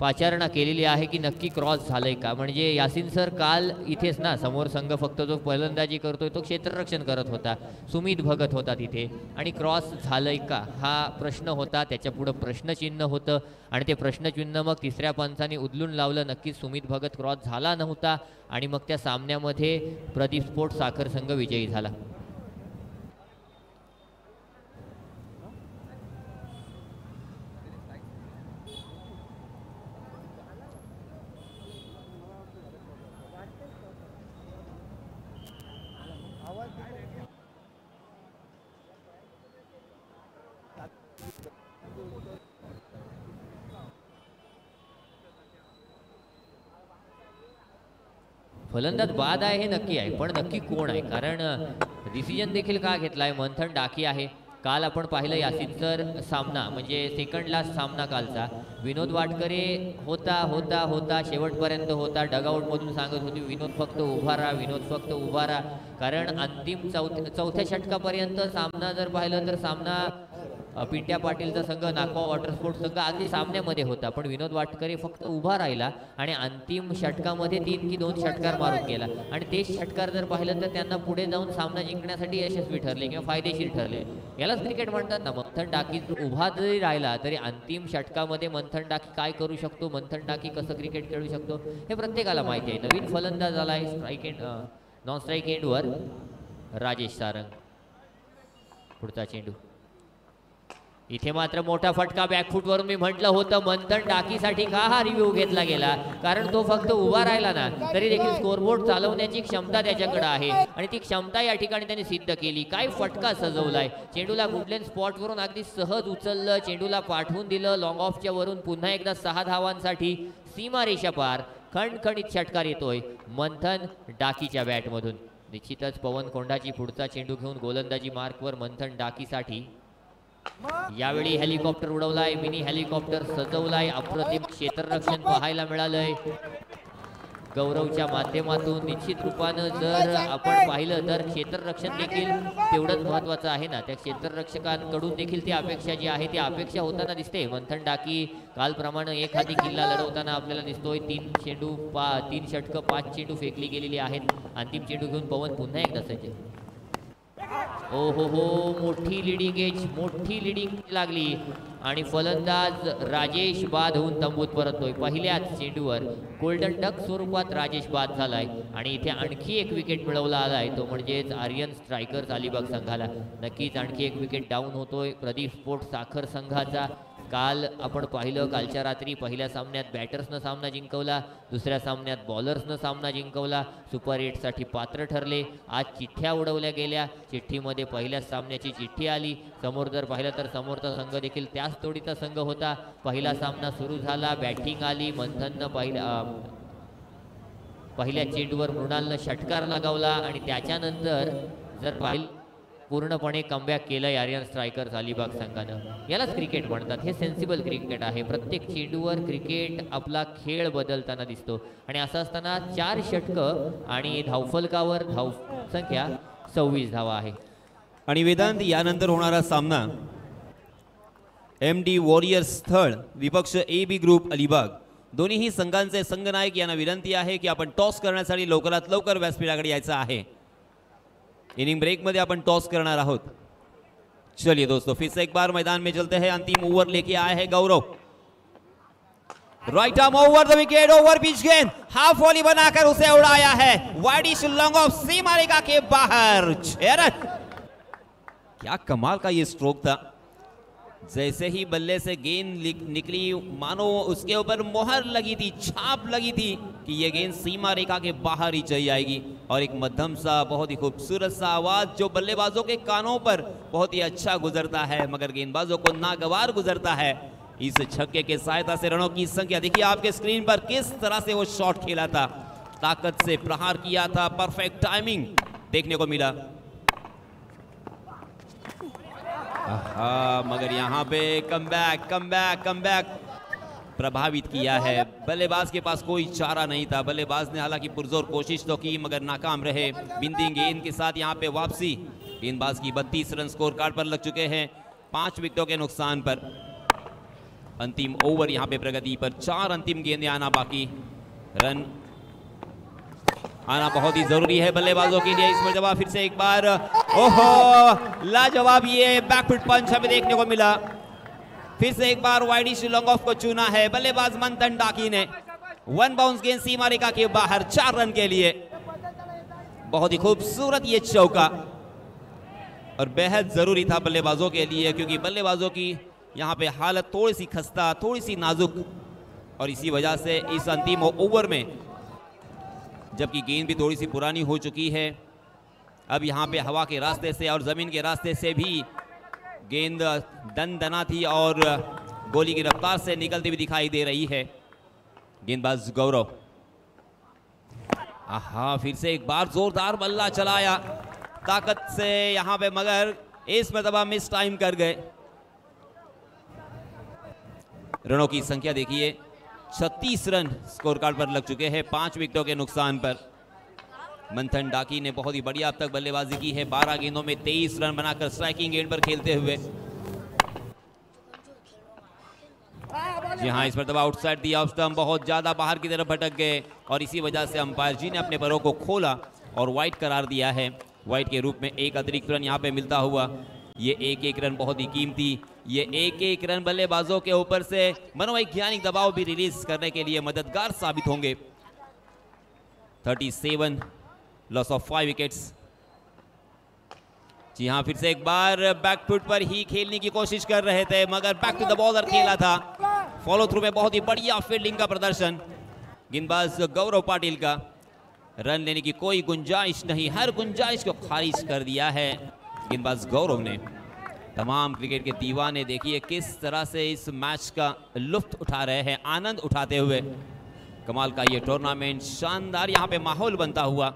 पाचारणा केलेली आहे की नक्की क्रॉस झालंय का. म्हणजे यासिन सर काल इथेच ना समोर संघ फक्त जो फलंदाजी करतोय तो क्षेत्ररक्षण करत होता, सुमित भगत होता तिथे, आणि क्रॉस झालंय का हा प्रश्न होता. त्याच्या पुढं प्रश्नचिन्ह होतं आणि ते प्रश्नचिन्ह मग तिसऱ्या पंचाने उदलून लावलं. नक्कीच सुमित भगत क्रॉस झाला नव्हता आणि मग त्या सामन्यामध्ये प्रदीप स्पोर्ट साखर संघ विजयी झाला. फलंदाज बाद आहे हे नक्की आहे, पण नक्की कोण आहे. कारण डिसिजन देखील का घेतलाय मंथन डाकी आहे. काल आपण पाहिलं यासिन सर सामना म्हणजे सेकंड लास्ट सामना कालचा विनोद वाटकरे होता होता होता शेवटपर्यंत होता. डगआउटमधून सांगत होती विनोद फक्त उभा राहा, विनोद फक्त उभा राहा. कारण अंतिम चौथ्या षटकापर्यंत सामना जर पाहिलं तर सामना पिंट्या पाटीलचा संघ, नागवा वॉटर स्पोर्ट्स संघ अगदी सामन्यामध्ये होता, पण विनोद वाटकरे फक्त उभा राहिला आणि अंतिम षटकामध्ये 3 की 2 षटकार मारून गेला. आणि ते षटकार जर पाहिलं तर त्यांना पुढे जाऊन सामना जिंकण्यासाठी यशस्वी ठरले किंवा फायदेशीर ठरले. यालाच क्रिकेट म्हणतात ना. मंथन डाकी उभा जरी राहिला तरी अंतिम षटकामध्ये मंथन डाकी काय करू शकतो, मंथन डाकी कसं क्रिकेट खेळू शकतो हे प्रत्येकाला माहिती आहे. नवीन फलंदाज आलाय स्ट्राईक एंड नॉन स्ट्राईक एंडवर राजेश सारंग. पुढचा चेंडू. इथे मात्र मोठा फटका बॅकफुटवरून. मी म्हटलं होतं मंथन डाकीसाठी का हा रिव्ह्यू घेतला गेला, कारण तो फक्त उभा राहिला ना तरी देखील स्कोरबोर्ड चालवण्याची क्षमता त्याच्याकडे आहे आणि ती क्षमता या ठिकाणी त्यांनी सिद्ध केली. काय फटका सजवलाय. चेंडूला गुडलेन स्पॉटवरून अगदी सहज उचललं, चेंडूला पाठवून दिलं लॉंग ऑफच्या वरून. पुन्हा एकदा 6 धावांसाठी सीमारेषा पार खणखणीत षटकार येतोय मंथन डाकीच्या बॅटमधून. निश्चितच पवन कोंढाची पुढचा चेंडू घेऊन गोलंदाजी मार्कवर मंथन डाकीसाठी. यावेळी हेलिकॉप्टर उडवलाय, मिनी हेलिकॉप्टर सजवलाय. अप्रतिम क्षेत्ररक्षण पाहायला मिळालंय गौरवच्या माध्यमातून. निश्चित रूपानं जर आपण पाहिलं तर क्षेत्ररक्षण देखील तेवढंच महत्त्वाचं आहे ना. त्या क्षेत्ररक्षकांकडून देखील ती अपेक्षा जी आहे ती अपेक्षा होताना दिसते. मंथन डाकी कालप्रमाणे एक हाती किल्ला लढवताना आपल्याला दिसतोय. 3 षटकं 5 चेंडू फेकली गेलेली आहेत. अंतिम चेंडू घेऊन पवन पुन्हा एकदा सज्ज. ओ हो मोठी लिडिंग लागली आणि फलंदाज राजेश बाद होऊन तंबूत परततोय. पहिल्याच चेंडूवर गोल्डन डक स्वरूपात राजेश बाद झालाय आणि इथे आणखी एक विकेट मिळवला आलाय, तो म्हणजेच आर्यन स्ट्रायकर्स अलिबाग संघाला. नक्कीच आणखी एक विकेट डाऊन होतोय प्रदीप स्पोर्ट्स साखर संघाचा. काल आपण पाहिलं पहिल्या रात्री पहिल्या सामन्यात बॅटर्सनं सामना जिंकवला, दुसऱ्या सामन्यात बॉलर्सनं सामना जिंकवला, सुपर 8साठी पात्र ठरले. आज चिठ्ठ्या उडवल्या गेल्या. चिठ्ठीमध्ये पहिल्याच सामन्याची चिठ्ठी आली. समोर जर पाहिलं तर समोरचा संघ देखील त्याच तोडीचा संघ होता. पहिला सामना सुरू झाला, बॅटिंग आली. मंथननं पहिल्या चेंडूवर मृणालनं षटकार लगावला आणि त्याच्यानंतर जर पाहिलं पूर्णपणे कमबॅक केलंय आर्यन स्ट्रायकर्स अलिबाग संघानं. यालाच क्रिकेट म्हणतात. हे सेन्सिबल क्रिकेट आहे. प्रत्येक चेंडूवर क्रिकेट आपला खेळ बदलताना दिसतो आणि असं असताना 4 षटकं आणि धावफलकावर धावसंख्या 26 धावा आहे. आणि वेदांत, यानंतर होणारा सामना MD वॉरियर्स स्थळ विपक्ष AB ग्रुप अलिबाग. दोन्हीही संघांचे संघनायक यांना विनंती आहे की आपण टॉस करण्यासाठी लवकरात लवकर व्यासपीठाकडे यायचं आहे. इनिंग ब्रेक में अपन टॉस करना आहोत. चलिए दोस्तों, फिर से एक बार मैदान में चलते हैं. अंतिम ओवर लेके आए हैं Gaurav. Right arm over the wicket, over pitch गेंद, हाफ वॉली बनाकर उसे उड़ाया है वाइडिश लॉन्ग ऑफ सीमा रेखा के बाहर. क्या कमाल का ये स्ट्रोक था. जैसे ही बल्ले से गेंद निकली, मानो उसके ऊपर मोहर लगी थी, छाप लगी थी कि ये गेंद सीमा रेखा के बाहर ही चली जाएगी. और एक मध्यम सा बहुत ही खूबसूरत सा आवाज जो बल्लेबाजों के कानों पर बहुत ही अच्छा गुजरता है, मगर गेंदबाजों को नागवार गुजरता है. इस छक्के के सहायता से रनों की संख्या देखिए आपके स्क्रीन पर, किस तरह से वो शॉट खेला था, ताकत से प्रहार किया था, परफेक्ट टाइमिंग देखने को मिला. मगर यहाँ पे कमबैक प्रभावित किया है. बल्लेबाज के पास कोई चारा नहीं था. बल्लेबाज ने हालांकि पुरजोर कोशिश तो की मगर नाकाम रहे. बिंदी गेंद के साथ यहाँ पे वापसी. गेंदबाज की 32 रन स्कोर कार्ड पर लग चुके हैं 5 विकेटों के नुकसान पर. अंतिम ओवर यहाँ पे प्रगति पर. 4 अंतिम गेंदें आना बाकी. रन आना बहुत ही जरूरी है बल्लेबाजों के लिए. इसमें जवाब फिर से एक बार, ओहो लाजवाब ये बैकफुट पंच हमें देखने को मिला. फिर से एक बार वाइडिश लॉन्ग ऑफ को चुना है बल्लेबाज मंथन डाकी ने. 1 बाउंस गेंद सीमा रेखा के बाहर 4 रन के लिए. बहुत ही खूबसूरत ये चौका और बेहद जरूरी था बल्लेबाजों के लिए, क्योंकि बल्लेबाजों की यहाँ पे हालत थोड़ी सी खस्ता, थोड़ी सी नाजुक, और इसी वजह से इस अंतिम ओवर में, जबकि गेंद भी थोड़ी सी पुरानी हो चुकी है, अब यहाँ पे हवा के रास्ते से और ज़मीन के रास्ते से भी गेंद दना थी और गोली की रफ्तार से निकलती हुई दिखाई दे रही है. गेंदबाज गौरव, फिर से एक बार जोरदार बल्ला चलाया ताकत से यहाँ पे, मगर इस मरतबा मिस टाइम कर गए. रनों की संख्या देखिए 36 रन स्कोर कार्ड पर लग चुके हैं 5 विकेटों के नुकसान पर. मंथन डाकी ने बहुत ही बढ़िया अब तक बल्लेबाजी की है. 12 गेंदों में 23 रन बनाकर स्ट्राइकिंग एंड पर खेलते हुए. जी हाँ, इस पर दबा आउटसाइड दी ऑफ स्टंप, बहुत ज्यादा बाहर की तरफ भटक गए और इसी वजह से अंपायर जी ने अपने परों को खोला और वाइड करार दिया है. वाइड के रूप में एक अतिरिक्त रन यहाँ पे मिलता हुआ. ये एक रन बहुत ही कीमती, ये एक रन बल्लेबाजों के ऊपर से मनोवैज्ञानिक दबाव भी रिलीज करने के लिए मददगार साबित होंगे. 37 लॉस ऑफ 5 विकेट्स. जी हाँ, फिर से एक बार बैकफुट पर ही खेलने की कोशिश कर रहे थे, मगर बैक टू द बॉलर खेला था. फॉलो थ्रू में बहुत ही बढ़िया फील्डिंग का प्रदर्शन गेंदबाज गौरव पाटिल का. रन लेने की कोई गुंजाइश नहीं, हर गुंजाइश को खारिज कर दिया है गेंदबाज गौरव ने. तमाम क्रिकेट के दीवाने देखिए किस तरह से इस मैच का लुत्फ उठा रहे हैं, आनंद उठाते हुए. कमाल का ये टूर्नामेंट, शानदार यहाँ पे माहौल बनता हुआ.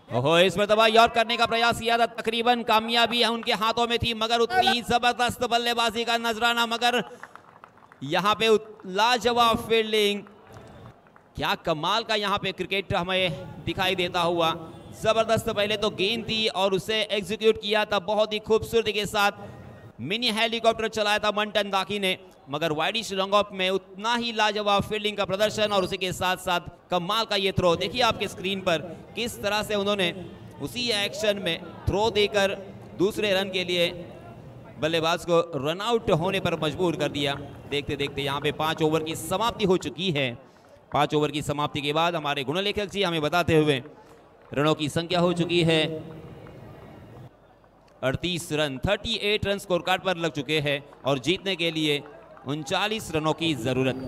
ओहो, इस मरतबा यॉर्क करने का प्रयास किया था, तकरीबन कामयाबी उनके हाथों में थी, मगर उतनी ही जबरदस्त बल्लेबाजी का नजराना, मगर यहाँ पे लाजवाब फील्डिंग. क्या कमाल का यहाँ पे क्रिकेट हमें दिखाई देता हुआ. जबरदस्त पहले तो गेंद थी और उसे एग्जीक्यूट किया था बहुत ही खूबसूरती के साथ. मिनी हेलीकॉप्टर चलाया था मंथन डाकी ने, मगर वाइडिश लॉन्ग ऑफ में उतना ही लाजवाब फील्डिंग का प्रदर्शन और उसी के साथ साथ कमाल का ये थ्रो देखिए आपके स्क्रीन पर, किस तरह से उन्होंने उसी एक्शन में थ्रो देकर दूसरे रन के लिए बल्लेबाज को रन आउट होने पर मजबूर कर दिया. देखते देखते यहाँ पे 5 ओवर की समाप्ति हो चुकी है. 5 ओवर की समाप्ति के बाद हमारे गुणलेखक जी हमें बताते हुए रनों की संख्या हो चुकी है 38 रन. 38 रन स्कोर कार्ड पर लग चुके हैं और जीतने के लिए 39 रनों की जरूरत.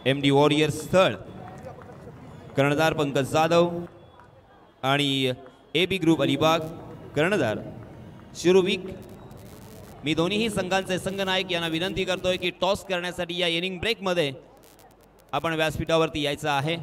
MD वॉरियर्स स्थळ कर्णधार पंकज जाधव आणि AB ग्रुप अलिबाग कर्णधार शिरुविक. मी दोन्हीही संघांचे संघनायक यांना विनंती करतोय की टॉस करण्यासाठी या इनिंग ब्रेक मध्ये आपण व्यासपीठावरती यायचं आहे.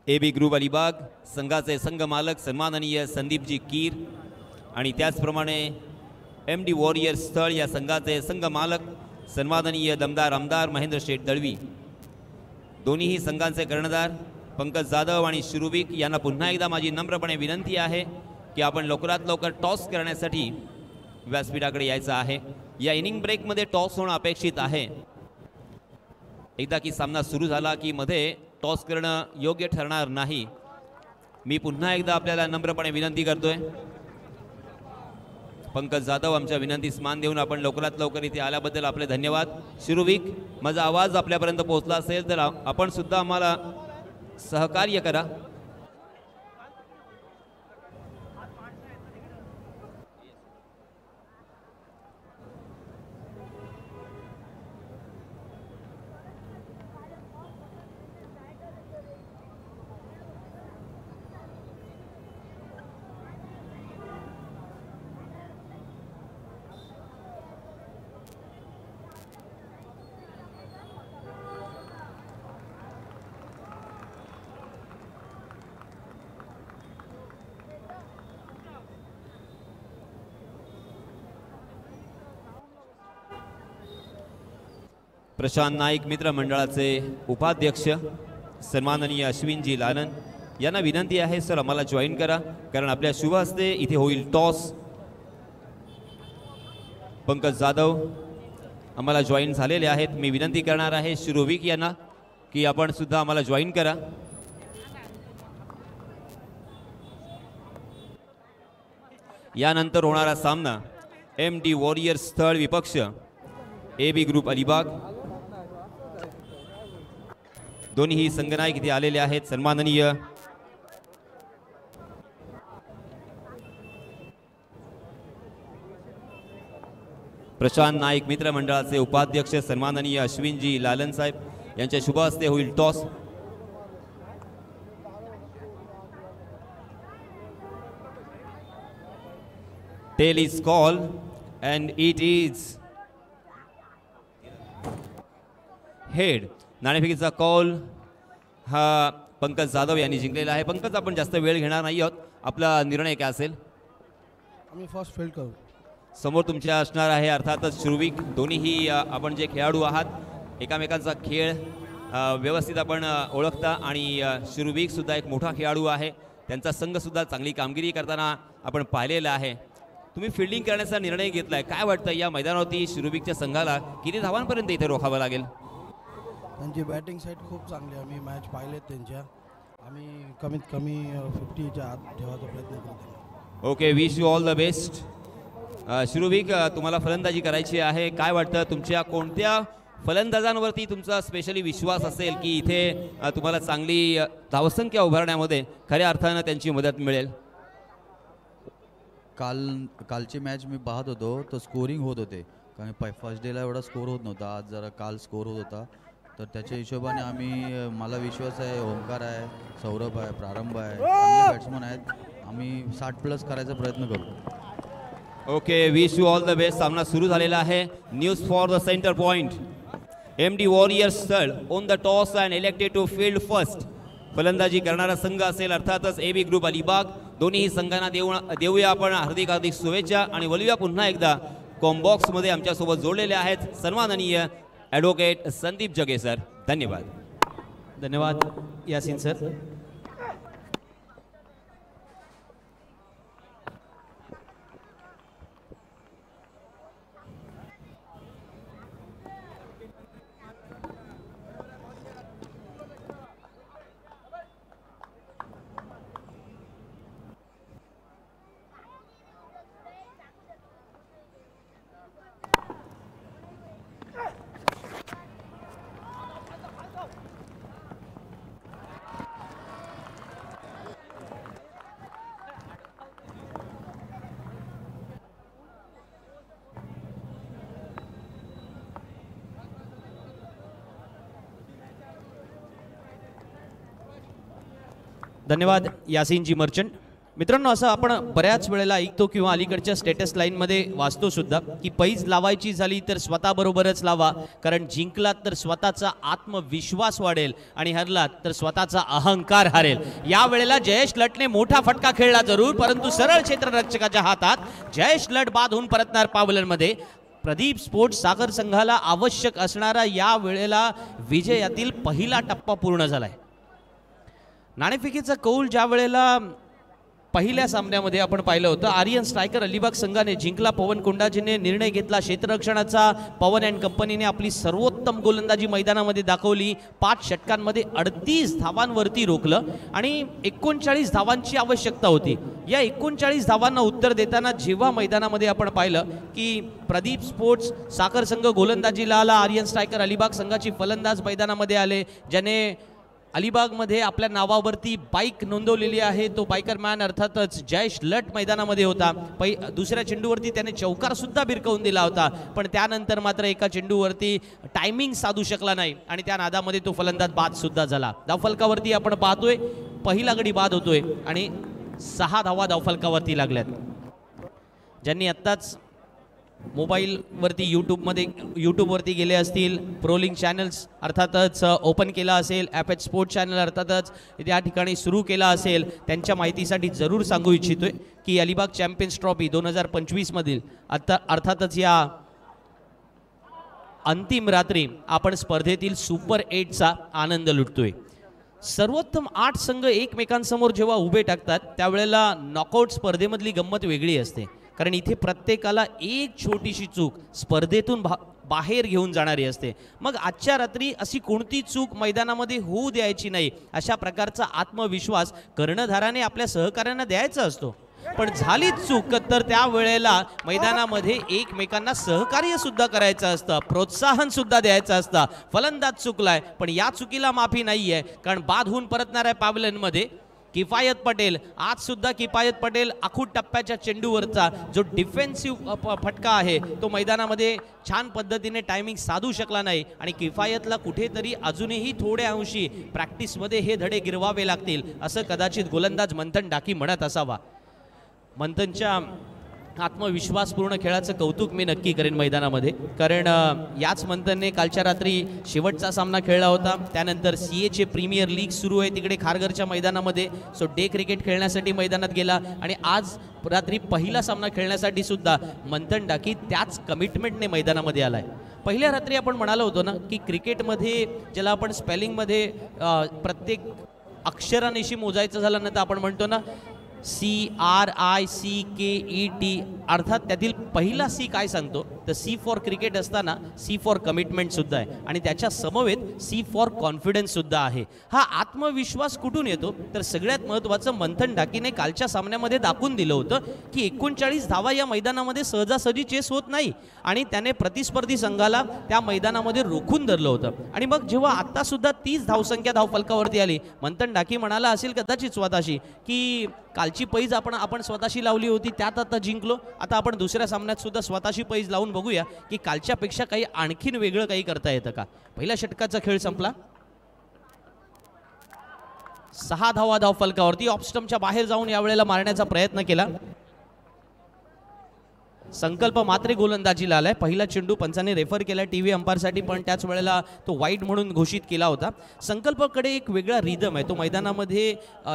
ए बी ग्रुप अलिबाग संघाचे संघ मालक सन्माननीय संदीपजी कीर आणि त्याचप्रमाणे एम डी वॉरियर स्थळ या संघाचे संघ मालक सन्माननीय दमदार आमदार महेंद्र शेठ दळवी. दोन्हीही संघांचे कर्णधार पंकज जाधव आणि शिरुविक यांना पुन्हा एकदा माझी नम्रपणे विनंती आहे की आपण लवकरात लवकर टॉस करण्यासाठी व्यासपीठाकडे यायचं आहे. या इनिंग ब्रेकमध्ये टॉस होणं अपेक्षित आहे. एकदा की सामना सुरू झाला की मध्ये टॉस करणं योग्य ठरणार नाही. मी पुन्हा एकदा आपल्याला नम्रपणे विनंती करतोय. पंकज जाधव आमच्या विनंतीस मान देऊन आपण लवकरात लवकर इथे आल्याबद्दल आपले धन्यवाद. शिरुविक, माझा आवाज आपल्यापर्यंत पोहोचला असेल तर आपण सुद्धा आम्हाला सहकार्य करा. प्रशांत नाईक मित्र मंडळाचे उपाध्यक्ष सन्माननीय अश्विनजी लालन यांना विनंती आहे सर आम्हाला जॉईन करा, कारण आपल्या शुभ हस्ते इथे होईल टॉस. पंकज जाधव आम्हाला जॉईन झालेले आहेत. मी विनंती करणार आहे शिरोविक यांना की आपण सुद्धा आम्हाला जॉईन करा. यानंतर होणारा सामना एम डी वॉरियर स्थळ विपक्ष ए बी ग्रुप अलिबाग. दोन्ही संघनायक इथे आलेले आहेत. सन्माननीय प्रशांत नाईक मित्र मंडळाचे उपाध्यक्ष सन्माननीय अश्विनजी लालन साहेब यांच्या शुभ हस्ते होईल toss. Tail is call and it is head. नाणेफेकीचा कॉल हा पंकज जाधव यांनी जिंकलेला आहे. पंकज, आपण जास्त वेळ घेणार नाही आहोत. आपला निर्णय काय असेल? आम्ही फर्स्ट फील्ड करू. समोर तुमच्या असणार आहे अर्थातच शिरुविक. दोन्हीही आपण जे खेळाडू आहात एकामेकांचा खेळ व्यवस्थित आपण ओळखता आणि शिरुविक सुद्धा एक मोठा खेळाडू आहे. त्यांचा संघसुद्धा चांगली कामगिरी करताना आपण पाहिलेलं आहे. तुम्ही फिल्डिंग करण्याचा निर्णय घेतलाय, काय वाटतं या मैदानावरती शिरुविकच्या संघाला किती धावांपर्यंत इथे रोखावं लागेल? त्यांची बॅटिंग साईड खूप चांगली आहे. आम्ही मॅच पाहिलेत त्यांच्या. आम्ही कमीत कमी 50च्या आत ठेवायचा प्रयत्न करतो. Okay, wish you all the best. शिरुविक, तुम्हाला फलंदाजी करायची आहे. काय वाटतं तुमच्या कोणत्या फलंदाजांवरती तुमचा स्पेशली विश्वास असेल की इथे तुम्हाला चांगली धावसंख्या उभारण्यामध्ये खऱ्या अर्थानं त्यांची मदत मिळेल? कालची मॅच मी पाहत होतो तर स्कोरिंग होत होते, कारण फर्स्ट डेला एवढा स्कोर होत नव्हता. आज जरा काल स्कोर होत होता, तर त्याच्या हिशोबाने आम्ही मला विश्वास आहे. ओंकार आहे, सौरभ आहे, प्रारंभ आहे, चांगले बॅट्समन आहेत. आम्ही 60+ करायचा प्रयत्न करू. Okay, wish you all the best. सामना सुरू झालेला आहे. News for the centre point. M D Warriors स्थळ on the toss and elected to field first. फलंदाजी करणारा संघ असेल अर्थातच ए बी ग्रुप अलिबाग. दोन्ही संघांना देऊया आपण हार्दिक हार्दिक शुभेच्छा आणि बोलूया पुन्हा एकदा कॉम्बॉक्समध्ये आमच्यासोबत जोडलेले आहेत सन्माननीय ॲडव्होकेट संदीप जगे सर. धन्यवाद. धन्यवाद यासिन सर. धन्यवाद यासिनजी मर्चंट. मित्रांनो, असं आपण बऱ्याच वेळेला ऐकतो किंवा अलीकडच्या स्टेटस लाईनमध्ये वाचतो सुद्धा की पैज लावायची झाली तर स्वतःबरोबरच लावा, कारण जिंकलात तर स्वतःचा आत्मविश्वास वाढेल आणि हरलात तर स्वतःचा अहंकार हरेल. या वेळेला जयेश लटने मोठा फटका खेळला जरूर, परंतु सरळ क्षेत्ररक्षकाच्या हातात जयेश लट बाद होऊन परतणार पावलांमध्ये. प्रदीप स्पोर्ट्स सागर संघाला आवश्यक असणारा या वेळेला विजयातील पहिला टप्पा पूर्ण झालाय. नाणेफेकीचा कौल ज्या वेळेला पहिल्या सामन्यामध्ये आपण पाहिलं होतं, आर्यन स्ट्रायकर अलिबाग संघाने जिंकला. पवन कोंडाजीने निर्णय घेतला क्षेत्ररक्षणाचा. पवन अँड कंपनीने आपली सर्वोत्तम गोलंदाजी मैदानामध्ये दाखवली. 5 षटकांमध्ये 38 धावांवरती रोखलं आणि 39 धावांची आवश्यकता होती. या 39 धावांना उत्तर देताना जेव्हा मैदानामध्ये आपण पाहिलं की प्रदीप स्पोर्ट्स साखर संघ गोलंदाजीला आला, आर्यन स्ट्रायकर अलिबाग संघाची फलंदाज मैदानामध्ये आले, ज्याने अलिबागमध्ये आपल्या नावावरती बाईक नोंदवलेली आहे. तो बायकर मॅन अर्थातच जयेश लट मैदानामध्ये होता. दुसऱ्या चेंडूवरती त्याने चौकार सुद्धा भिरकवून दिला होता, पण त्यानंतर मात्र एका चेंडूवरती टायमिंग साधू शकला नाही आणि त्या नादामध्ये तो फलंदाज बाद सुद्धा झाला. धावफलकावरती आपण पाहतोय पहिला गडी बाद होतोय आणि 6 धावा धावफलकावरती लागल्यात. ज्यांनी आत्ताच मोबाईलवरती यूट्यूबवरती गेले असतील, प्रोलिंग चॅनल्स अर्थातच ओपन केला असेल, ॲपेच स्पोर्ट चॅनल अर्थातच त्या ठिकाणी सुरू केला असेल, त्यांच्या माहितीसाठी जरूर सांगू इच्छितोय की अलिबाग चॅम्पियन्स ट्रॉफी 2025 मधील अर्थातच या अंतिम रात्री आपण स्पर्धेतील सुपर 8चा आनंद लुटतोय. सर्वोत्तम 8 संघ एकमेकांसमोर जेव्हा उभे टाकतात त्यावेळेला नॉकआउट स्पर्धेमधली गंमत वेगळी असते, कारण इथे प्रत्येकाला एक छोटीशी चूक स्पर्धेतून बाहेर घेऊन जाणारी असते. मग आजच्या रात्री अशी कोणती चूक मैदानामध्ये होऊ द्यायची नाही अशा प्रकारचा आत्मविश्वास कर्णधाराने आपल्या सहकाऱ्यांना द्यायचा असतो. पण झालीच चूक तर त्या वेळेला मैदानामध्ये एकमेकांना सहकार्य सुद्धा करायचं असतं, प्रोत्साहन सुद्धा द्यायचं असतं. फलंदाज चुकलाय पण या चुकीला माफी नाहीये, कारण बाद होऊन परतणाऱ्या पॅव्हलियनमध्ये किफायत पटेल, आज सुद्धा किफायत पटेल आखूड टप्प्याच्या चेंडूवरचा जो डिफेन्सिव्ह फटका आहे तो मैदानामध्ये छान पद्धतीने टायमिंग साधू शकला नाही आणि किफायतला कुठेतरी अजूनही थोड्या अंशी प्रॅक्टिसमध्ये हे धडे गिरवावे लागतील असं कदाचित गोलंदाज मंथन डाकी म्हणत असावा. मंथनच्या आत्मविश्वासपूर्ण खेळाचं कौतुक मी नक्की करेन मैदानामध्ये, कारण याच मंथनने कालच्या रात्री शेवटचा सामना खेळला होता. त्यानंतर CAचे प्रीमियर लीग सुरू आहे तिकडे खारघरच्या मैदानामध्ये, सो डे क्रिकेट खेळण्यासाठी मैदानात गेला आणि आज रात्री पहिला सामना खेळण्यासाठी सुद्धा मंथन डाकी त्याच कमिटमेंटने मैदानामध्ये आलाय. पहिल्या रात्री आपण म्हणालो होतो ना की क्रिकेटमध्ये ज्याला आपण स्पेलिंगमध्ये प्रत्येक अक्षरानिशी मोजायचं झालं ना तर आपण म्हणतो ना CRICKET, अर्थात त्यातील पहिला C काय सांगतो तर C फॉर क्रिकेट असताना C फॉर कमिटमेंट सुद्धा आहे आणि त्याच्या समवेत C फॉर कॉन्फिडन्स सुद्धा आहे. हा आत्मविश्वास कुठून येतो तर सगळ्यात महत्त्वाचं मंथन डाकीने कालच्या सामन्यामध्ये दाखवून दिलं होतं की 39 धावा या मैदानामध्ये सहजासहजी चेस होत नाही आणि त्याने प्रतिस्पर्धी संघाला त्या मैदानामध्ये रोखून धरलं होतं. आणि मग जेव्हा आत्ता सुद्धा 30 धावसंख्या धावफलकावरती आली, मंथन डाकी म्हणाला असेल कदाचित स्वतःशी की कालची पैज आपण स्वतःशी लावली होती, त्यात आता जिंकलो, आता आपण दुसऱ्या सामन्यात सुद्धा स्वतःशी पैज लावून बघूया की कालच्यापेक्षा काही आणखीन वेगळं काही करता येतं का. पहिल्या षटकाचा खेळ संपला, 6 धावा धावफलकावरती. ऑफस्टम्पच्या बाहेर जाऊन यावेळेला मारण्याचा प्रयत्न केला. संकल्प मात्रे गोलंदाजीला आलाय. पहिला चेंडू पंचाने रेफर केला टीव्ही अंपायरसाठी, पण त्याच वेळेला तो वाईड म्हणून घोषित केला होता. संकल्पकडे एक वेगळा रिदम आहे. तो मैदानामध्ये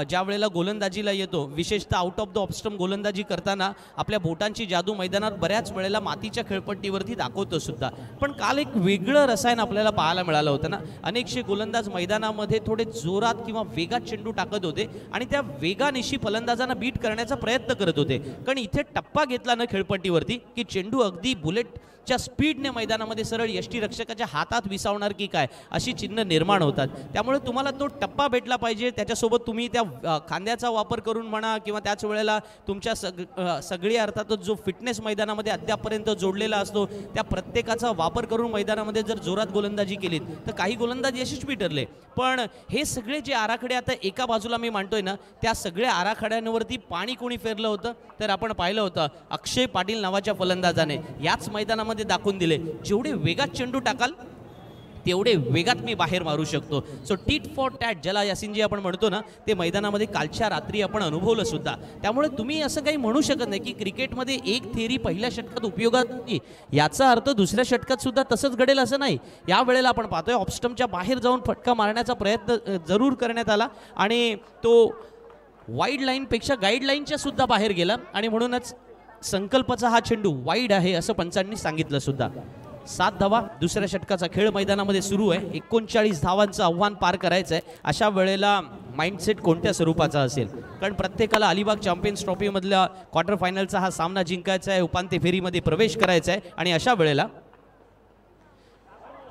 ज्या वेळेला गोलंदाजीला येतो, विशेषतः आउट ऑफ द ऑफस्टम्प गोलंदाजी करताना आपल्या बोटांची जादू मैदानात बऱ्याच वेळेला मातीच्या खेळपट्टीवरती दाखवतो सुद्धा. पण काल एक वेगळं रसायन आपल्याला पाहायला मिळालं होतं ना. अनेकशे गोलंदाज मैदानामध्ये थोडे जोरात किंवा वेगात चेंडू टाकत होते आणि त्या वेगानिशी फलंदाजांना बीट करण्याचा प्रयत्न करत होते, कारण इथे टप्पा घेतला ना खेळपट्टीवर की चेंडू अगदी बुलेटच्या स्पीडने मैदानामध्ये सरळ यष्टीरक्षकाच्या हातात विसावणार की काय अशी चिन्ह निर्माण होतात. त्यामुळे तुम्हाला तो टप्पा भेटला पाहिजे, त्याच्यासोबत तुम्ही त्या खांद्याचा वापर करून म्हणा किंवा त्याच वेळेला तुमच्या सगळी अर्थातच जो फिटनेस मैदानामध्ये अद्यापपर्यंत जोडलेला असतो त्या प्रत्येकाचा वापर करून मैदानामध्ये जर जोरात गोलंदाजी केलीत तर काही गोलंदाज यशस्वी ठरले. पण हे सगळे जे आराखडे आता एका बाजूला मी मांडतोय ना, त्या सगळ्या आराखड्यांवरती पाणी कोणी फेरलं होतं तर आपण पाहिलं होतं अक्षय पाटील नावाच्या फलंदाजाने याच मैदानामध्ये दाखवून दिले. जेवढे वेगात चेंडू टाकाल तेवढे वेगात मी बाहेर मारू शकतो. सो टीट फॉर टॅट ज्याला यासिनजी आपण म्हणतो ना, ते मैदानामध्ये कालच्या रात्री आपण अनुभवलं सुद्धा. त्यामुळे तुम्ही असं काही म्हणू शकत नाही की क्रिकेटमध्ये एक थेअरी पहिल्या षटकात उपयोगात होती, याचा अर्थ दुसऱ्या षटकात सुद्धा तसंच घडेल असं नाही. या वेळेला आपण पाहतोय ऑफस्टम्पच्या बाहेर जाऊन फटका मारण्याचा प्रयत्न जरूर करण्यात आला आणि तो वाईड लाईनपेक्षा गाईडलाईनच्या सुद्धा बाहेर गेला आणि म्हणूनच संकल्पचा हा चेंडू वाईड आहे असं पंचांनी सांगितलं सुद्धा. 7 धावा दुसऱ्या षटकाचा खेळ मैदानामध्ये सुरू आहे. 39 धावांचं आव्हान पार करायचं आहे. अशा वेळेला माइंडसेट कोणत्या स्वरूपाचा असेल, कारण प्रत्येकाला अलिबाग चॅम्पियन्स ट्रॉफीमधल्या क्वार्टर फायनलचा हा सामना जिंकायचा आहे, उपांत्य फेरीमध्ये प्रवेश करायचा आहे आणि अशा वेळेला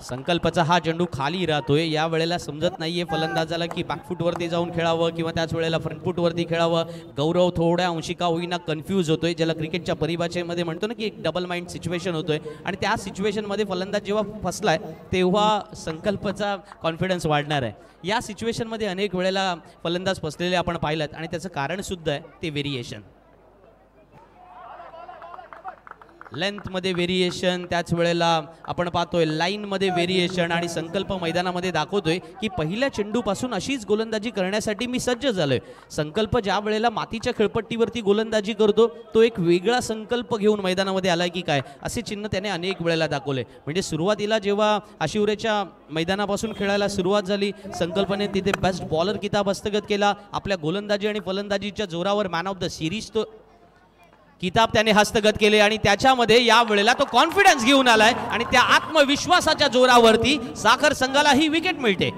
संकल्पचा हा चेंडू खाली राहतोय. या वेळेला समजत नाहीये फलंदाजाला की बॅकफूटवरती जाऊन खेळावं किंवा त्याच वेळेला फ्रंटफूटवरती खेळावं. गौरव थोड्या अंशी का होईना कन्फ्यूज होतोय, ज्याला क्रिकेटच्या परिभाषेमध्ये म्हणतो ना की एक डबल माइंड सिच्युएशन होतोय आणि त्या सिच्युएशनमध्ये फलंदाज जेव्हा फसलाय तेव्हा संकल्पचा कॉन्फिडन्स वाढणार आहे. या सिच्युएशनमध्ये अनेक वेळेला फलंदाज फसलेले आपण पाहिलं आणि त्याचं कारण सुद्धा आहे ते व्हेरिएशन, लेंथमध्ये व्हेरिएशन, त्याच वेळेला आपण पाहतोय लाईनमध्ये व्हेरिएशन आणि संकल्प मैदानामध्ये दाखवतोय की पहिल्या चेंडूपासून अशीच गोलंदाजी करण्यासाठी मी सज्ज झालोय. संकल्प ज्या वेळेला मातीच्या खेळपट्टीवरती गोलंदाजी करतो तो एक वेगळा संकल्प घेऊन मैदानामध्ये आलाय की काय असे चिन्ह त्याने अनेक वेळेला दाखवले. म्हणजे सुरुवातीला जेव्हा आशिवरेच्या मैदानापासून खेळायला सुरुवात झाली, संकल्पने तिथे बेस्ट बॉलर किताब हस्तगत केला. आपल्या गोलंदाजी आणि फलंदाजीच्या जोरावर मॅन ऑफ द सिरीज तो किताब त्याने हस्तगत केले आणि त्याच्यामध्ये या वेळेला तो कॉन्फिडन्स घेऊन आलाय आणि त्या आत्मविश्वासाच्या जोरावरती साखर संघाला ही विकेट मिळते.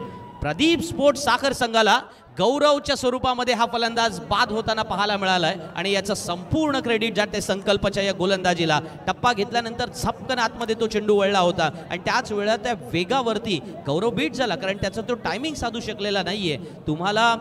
प्रदीप स्पोर्ट्स साखर संघाला गौरवच्या स्वरूपामध्ये हा फलंदाज बाद होताना पाहायला मिळालाय आणि याचं संपूर्ण क्रेडिट जाते संकल्पच्या या गोलंदाजीला. टप्पा घेतल्यानंतर झपकन आतमध्ये तो चेंडू वळला होता आणि त्याच वेळेला त्या वेगावरती गौरव बीट झाला, कारण त्याचा तो टायमिंग साधू शकलेला नाहीये. तुम्हाला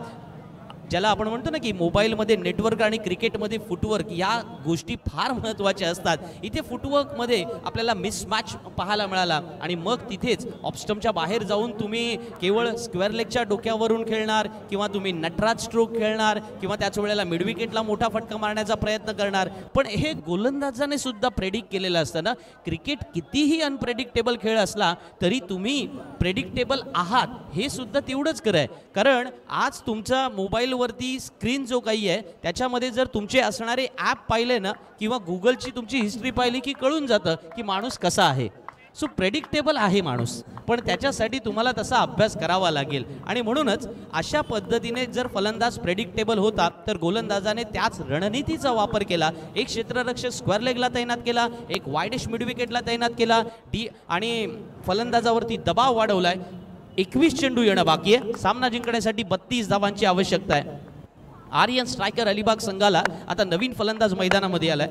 ज्याला आपण म्हणतो ना की मोबाईलमध्ये नेटवर्क आणि क्रिकेटमध्ये फुटवर्क या गोष्टी फार महत्त्वाच्या असतात. इथे फुटवर्कमध्ये आपल्याला मिसमॅच पाहायला मिळाला आणि मग तिथेच ऑफस्टम्पच्या बाहेर जाऊन तुम्ही केवळ स्क्वेअर लेगच्या डोक्यावरून खेळणार किंवा तुम्ही नटराज स्ट्रोक खेळणार किंवा त्याच वेळेला मिडविकेटला मोठा फटका मारण्याचा प्रयत्न करणार. पण हे गोलंदाजाने सुद्धा प्रेडिक्ट केलेलं असतं ना. क्रिकेट कितीही अनप्रेडिक्टेबल खेळ असला तरी तुम्ही प्रेडिक्टेबल आहात हे सुद्धा तेवढंच खरं आहे, कारण आज तुमचा मोबाईल वरती स्क्रीन जो काही आहे त्याच्यामध्ये जर तुमचे असणारे ॲप पाहिले ना किंवा गुगलची तुमची हिस्ट्री पाहिली की कळून जातं की माणूस कसा आहे. सो प्रेडिक्टेबल आहे माणूस, पण त्याच्यासाठी तुम्हाला तसा अभ्यास करावा लागेल आणि म्हणूनच अशा पद्धतीने जर फलंदाज प्रेडिक्टेबल होता तर गोलंदाजाने त्याच रणनीतीचा वापर केला. एक क्षेत्ररक्षक स्क्वेअर लेगला तैनात केला, एक वाईडिश मिडविकेटला तैनात केला आणि फलंदाजावरती दबाव वाढवलाय. 21 चेंडू येणं बाकी आहे. सामना जिंकण्यासाठी 32 धावांची आवश्यकता आहे. आर्यन स्ट्रायकर अलिबाग संघाला आता नवीन फलंदाज मैदानामध्ये आलाय.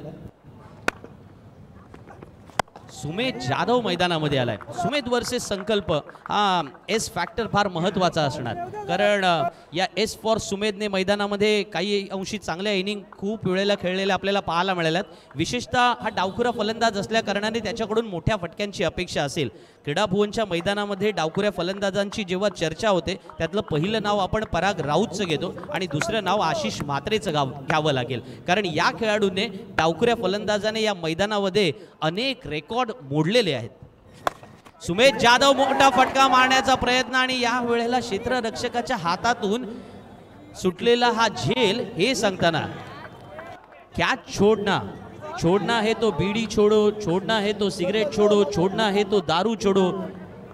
सुमेध जाधव मैदानामध्ये आलाय. सुमेध वर्सेस संकल्प हा एस फॅक्टर फार महत्त्वाचा असणार, कारण या एस फॉर सुमेधने मैदानामध्ये काही अंशी चांगल्या इनिंग खूप वेळेला खेळलेल्या आपल्याला पाहायला मिळाल्यात. विशेषतः हा डावखुरा फलंदाज असल्या कारणाने त्याच्याकडून मोठ्या फटक्यांची अपेक्षा असेल. क्रीडा भुवनच्या मैदानामध्ये डावखुऱ्या फलंदाजांची जेव्हा चर्चा होते त्यातलं पहिलं नाव आपण पराग राऊतचं घेतो आणि दुसरं नाव आशिष म्हात्रेचं घ्यावं लागेल, कारण या खेळाडूने डावखुऱ्या फलंदाजाने या मैदानामध्ये अनेक रेकॉर्ड मोडलेले आहेत. सुमेध जाधव मोठा फटका मारण्याचा प्रयत्न आणि या वेळेला क्षेत्ररक्षकाच्या हातातून सुटलेला हा झेल हे सांगताना कॅच छोड़ना है तो बीड़ी छोड़ो, छोड़ना है तो सिगरेट छोड़ो, छोड़ना है तो दारू छोड़ो,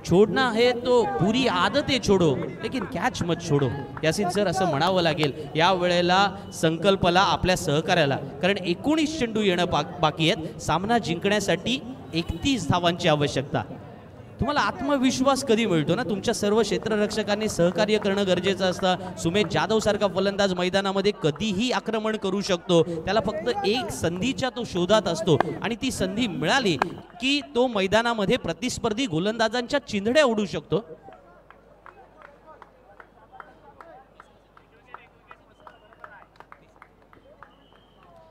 छोड़ना है तो बुरी आदतें छोड़ो, लेकिन कॅच मत छोड़ो. यासिन सर असं म्हणावं लागेल या वेळेला संकल्पला आपल्या सहकार्याला, कारण 19 चेंडू येणं बाकी आहेत. सामना जिंकण्यासाठी 31 धावांची आवश्यकता. तुम्हाला आत्मविश्वास कधी मिळतो ना, तुमच्या सर्व क्षेत्ररक्षकांनी सहकार्य करणं गरजेचं असतं. सुमेध जाधव सारखा फलंदाज मैदानामध्ये कधीही आक्रमण करू शकतो. त्याला फक्त एक संधीच्या तो शोधात असतो आणि ती संधी मिळाली की तो मैदानामध्ये प्रतिस्पर्धी गोलंदाजांच्या चिंधड्या उडू शकतो.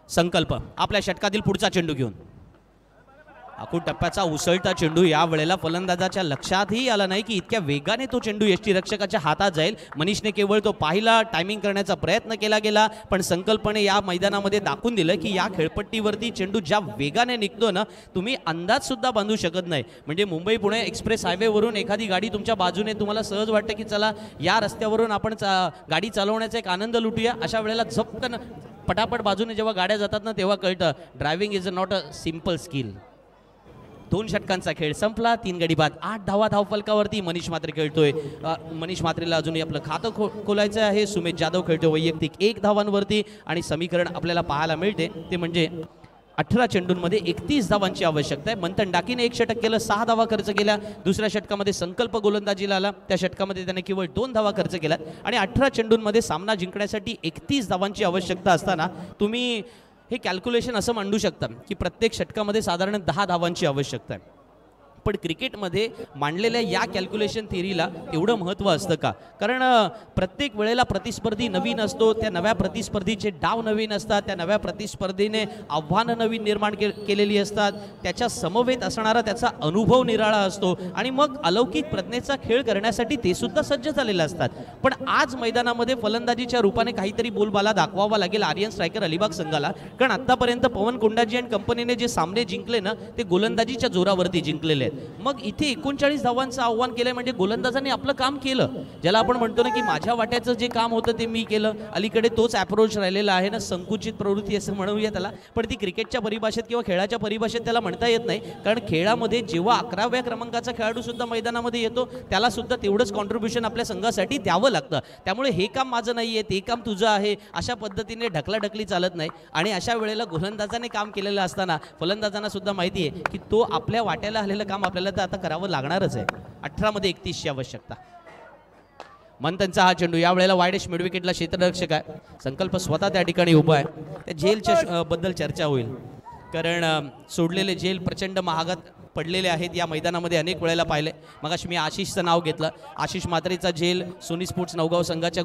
संकल्प आपल्या षटकातील पुढचा चेंडू घेऊन आखूड टप्प्याचा उसळता चेंडू या वेळेला फलंदाजाच्या लक्षातही आला नाही की इतक्या वेगाने तो चेंडू यष्टीरक्षकाच्या हातात जाईल. मनीषने केवळ तो पाहिला, टायमिंग करण्याचा प्रयत्न केला गेला, पण संकल्पने या मैदानामध्ये दाखवून दिलं की या खेळपट्टीवरती चेंडू ज्या वेगाने निघतो ना, तुम्ही अंदाज सुद्धा बांधू शकत नाही. म्हणजे मुंबई पुणे एक्सप्रेस हायवेवरून एखादी गाडी तुमच्या बाजूने, तुम्हाला सहज वाटतं की चला या रस्त्यावरून आपण गाडी चालवण्याचा एक आनंद लुटूया. अशा वेळेला झपकन पटापट बाजूने जेव्हा गाड्या जातात ना, तेव्हा कळतं driving is not a simple skill. 2 षटकांचा खेळ संपला, 3 गडी बाद, 8 धावा धावफलकावरती. मनीष म्हात्रे खेळतोय. मनीष म्हात्रेला अजूनही आपलं खातं खोलायचं आहे. सुमित जाधव खेळतोय वैयक्तिक 1 धावांवरती आणि समीकरण आपल्याला पाहायला मिळते ते म्हणजे 18 चेंडूंमध्ये 31 धावांची आवश्यकता आहे. मंथन डाकीने 1 षटक केलं, 6 धावा खर्च केल्या. दुसऱ्या षटकामध्ये संकल्प गोलंदाजीला आला, त्या षटकामध्ये त्याने केवळ 2 धावा खर्च केल्या आणि 18 चेंडूंमध्ये सामना जिंकण्यासाठी 31 धावांची आवश्यकता असताना तुम्ही हे कॅल्क्युलेशन असं मांडू शकता की प्रत्येक षटकामध्ये साधारण 10 धावांची आवश्यकता आहे. पण क्रिकेटमध्ये मांडलेल्या या कॅल्क्युलेशन थिअरीला एवढं महत्त्व असतं का? कारण प्रत्येक वेळेला प्रतिस्पर्धी नवीन असतो, त्या नव्या प्रतिस्पर्धीचे डाव नवीन असतात, त्या नव्या प्रतिस्पर्धीने आव्हानं नवीन निर्माण केलेली असतात, त्याच्या समवेत असणारा त्याचा अनुभव निराळा असतो आणि मग अलौकिक प्रज्ञेचा खेळ करण्यासाठी ते सुद्धा सज्ज झालेले असतात. पण आज मैदानामध्ये फलंदाजीच्या रूपाने काहीतरी बोलबाला दाखवावा लागेल आर्यन स्ट्रायकर अलिबाग संघाला. कारण आत्तापर्यंत पवन कोंडाजी आणि कंपनीने जे सामने जिंकले ना, ते गोलंदाजीच्या जोरावरती जिंकलेले आहेत. मग इथे 39 धावांचं आव्हान केलंय म्हणजे गोलंदाजांनी आपलं काम केलं. ज्याला आपण म्हणतो ना की माझ्या वाट्याचं जे काम होतं ते मी केलं. अलीकडे तोच अप्रोच राहिलेला आहे ना, संकुचित प्रवृत्ती असं म्हणूया त्याला. पण ती क्रिकेटच्या परिभाषेत किंवा खेळाच्या परिभाषेत त्याला म्हणता येत नाही. कारण खेळामध्ये जेव्हा 11व्या क्रमांकाचा खेळाडू सुद्धा मैदानामध्ये येतो, त्याला सुद्धा तेवढंच कॉन्ट्रीब्युशन आपल्या संघासाठी द्यावं लागतं. त्यामुळे हे काम माझं नाहीये, ते काम तुझं आहे, अशा पद्धतीने ढकलाढकली चालत नाही. आणि अशा वेळेला गोलंदाजाने काम केलेलं असताना फलंदाजांना सुद्धा माहिती आहे की तो आपल्या वाट्याला आलेलं काम आपल्याला तर आता करावं लागणारच आहे. 18 मध्ये 31 ची आवश्यकता. मंथनचा हा चेंडू या वेळेला वायडेश मिड विकेटला क्षेत्ररक्षक आहे. संकल्प स्वतः त्या ठिकाणी उभा आहे. त्या जेलच्या बद्दल चर्चा होईल कारण सोडलेले जेल प्रचंड महागात पडलेले आहेत. या मैदानामध्ये अनेक वेळेला पाहिले. मगाशी मी आशिषचं नाव घेतलं. Ashish म्हात्रेचा gel Sony sports Navgaon संघाच्या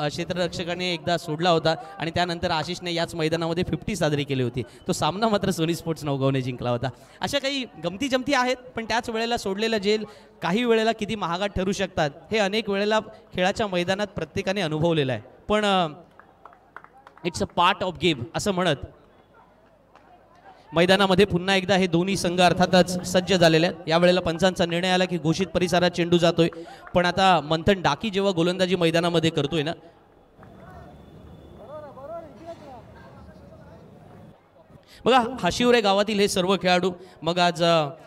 क्षेत्ररक्षकाने एकदा सोडला होता आणि त्यानंतर आशिषने याच मैदानामध्ये 50 साजरी केली होती. तो सामना मात्र सोनी स्पोर्ट्स नवगावने जिंकला होता. अशा काही गमती जमती आहेत. पण त्याच वेळेला सोडलेलं जेल काही वेळेला किती महागात ठरू शकतात हे अनेक वेळेला खेळाच्या मैदानात प्रत्येकाने अनुभवलेलं आहे. पण it's a part of game असं म्हणत मैदानामध्ये पुन्हा एकदा हे दोन्ही संघ अर्थातच सज्ज झालेले आहेत. यावेळेला पंचांचा निर्णय आला की घोषित परिसरात चेंडू जातोय. पण आता मंथन डाकी जेव्हा गोलंदाजी मैदानामध्ये करतोय ना, बघा हाशिवरे गावातील हे सर्व खेळाडू, मग आज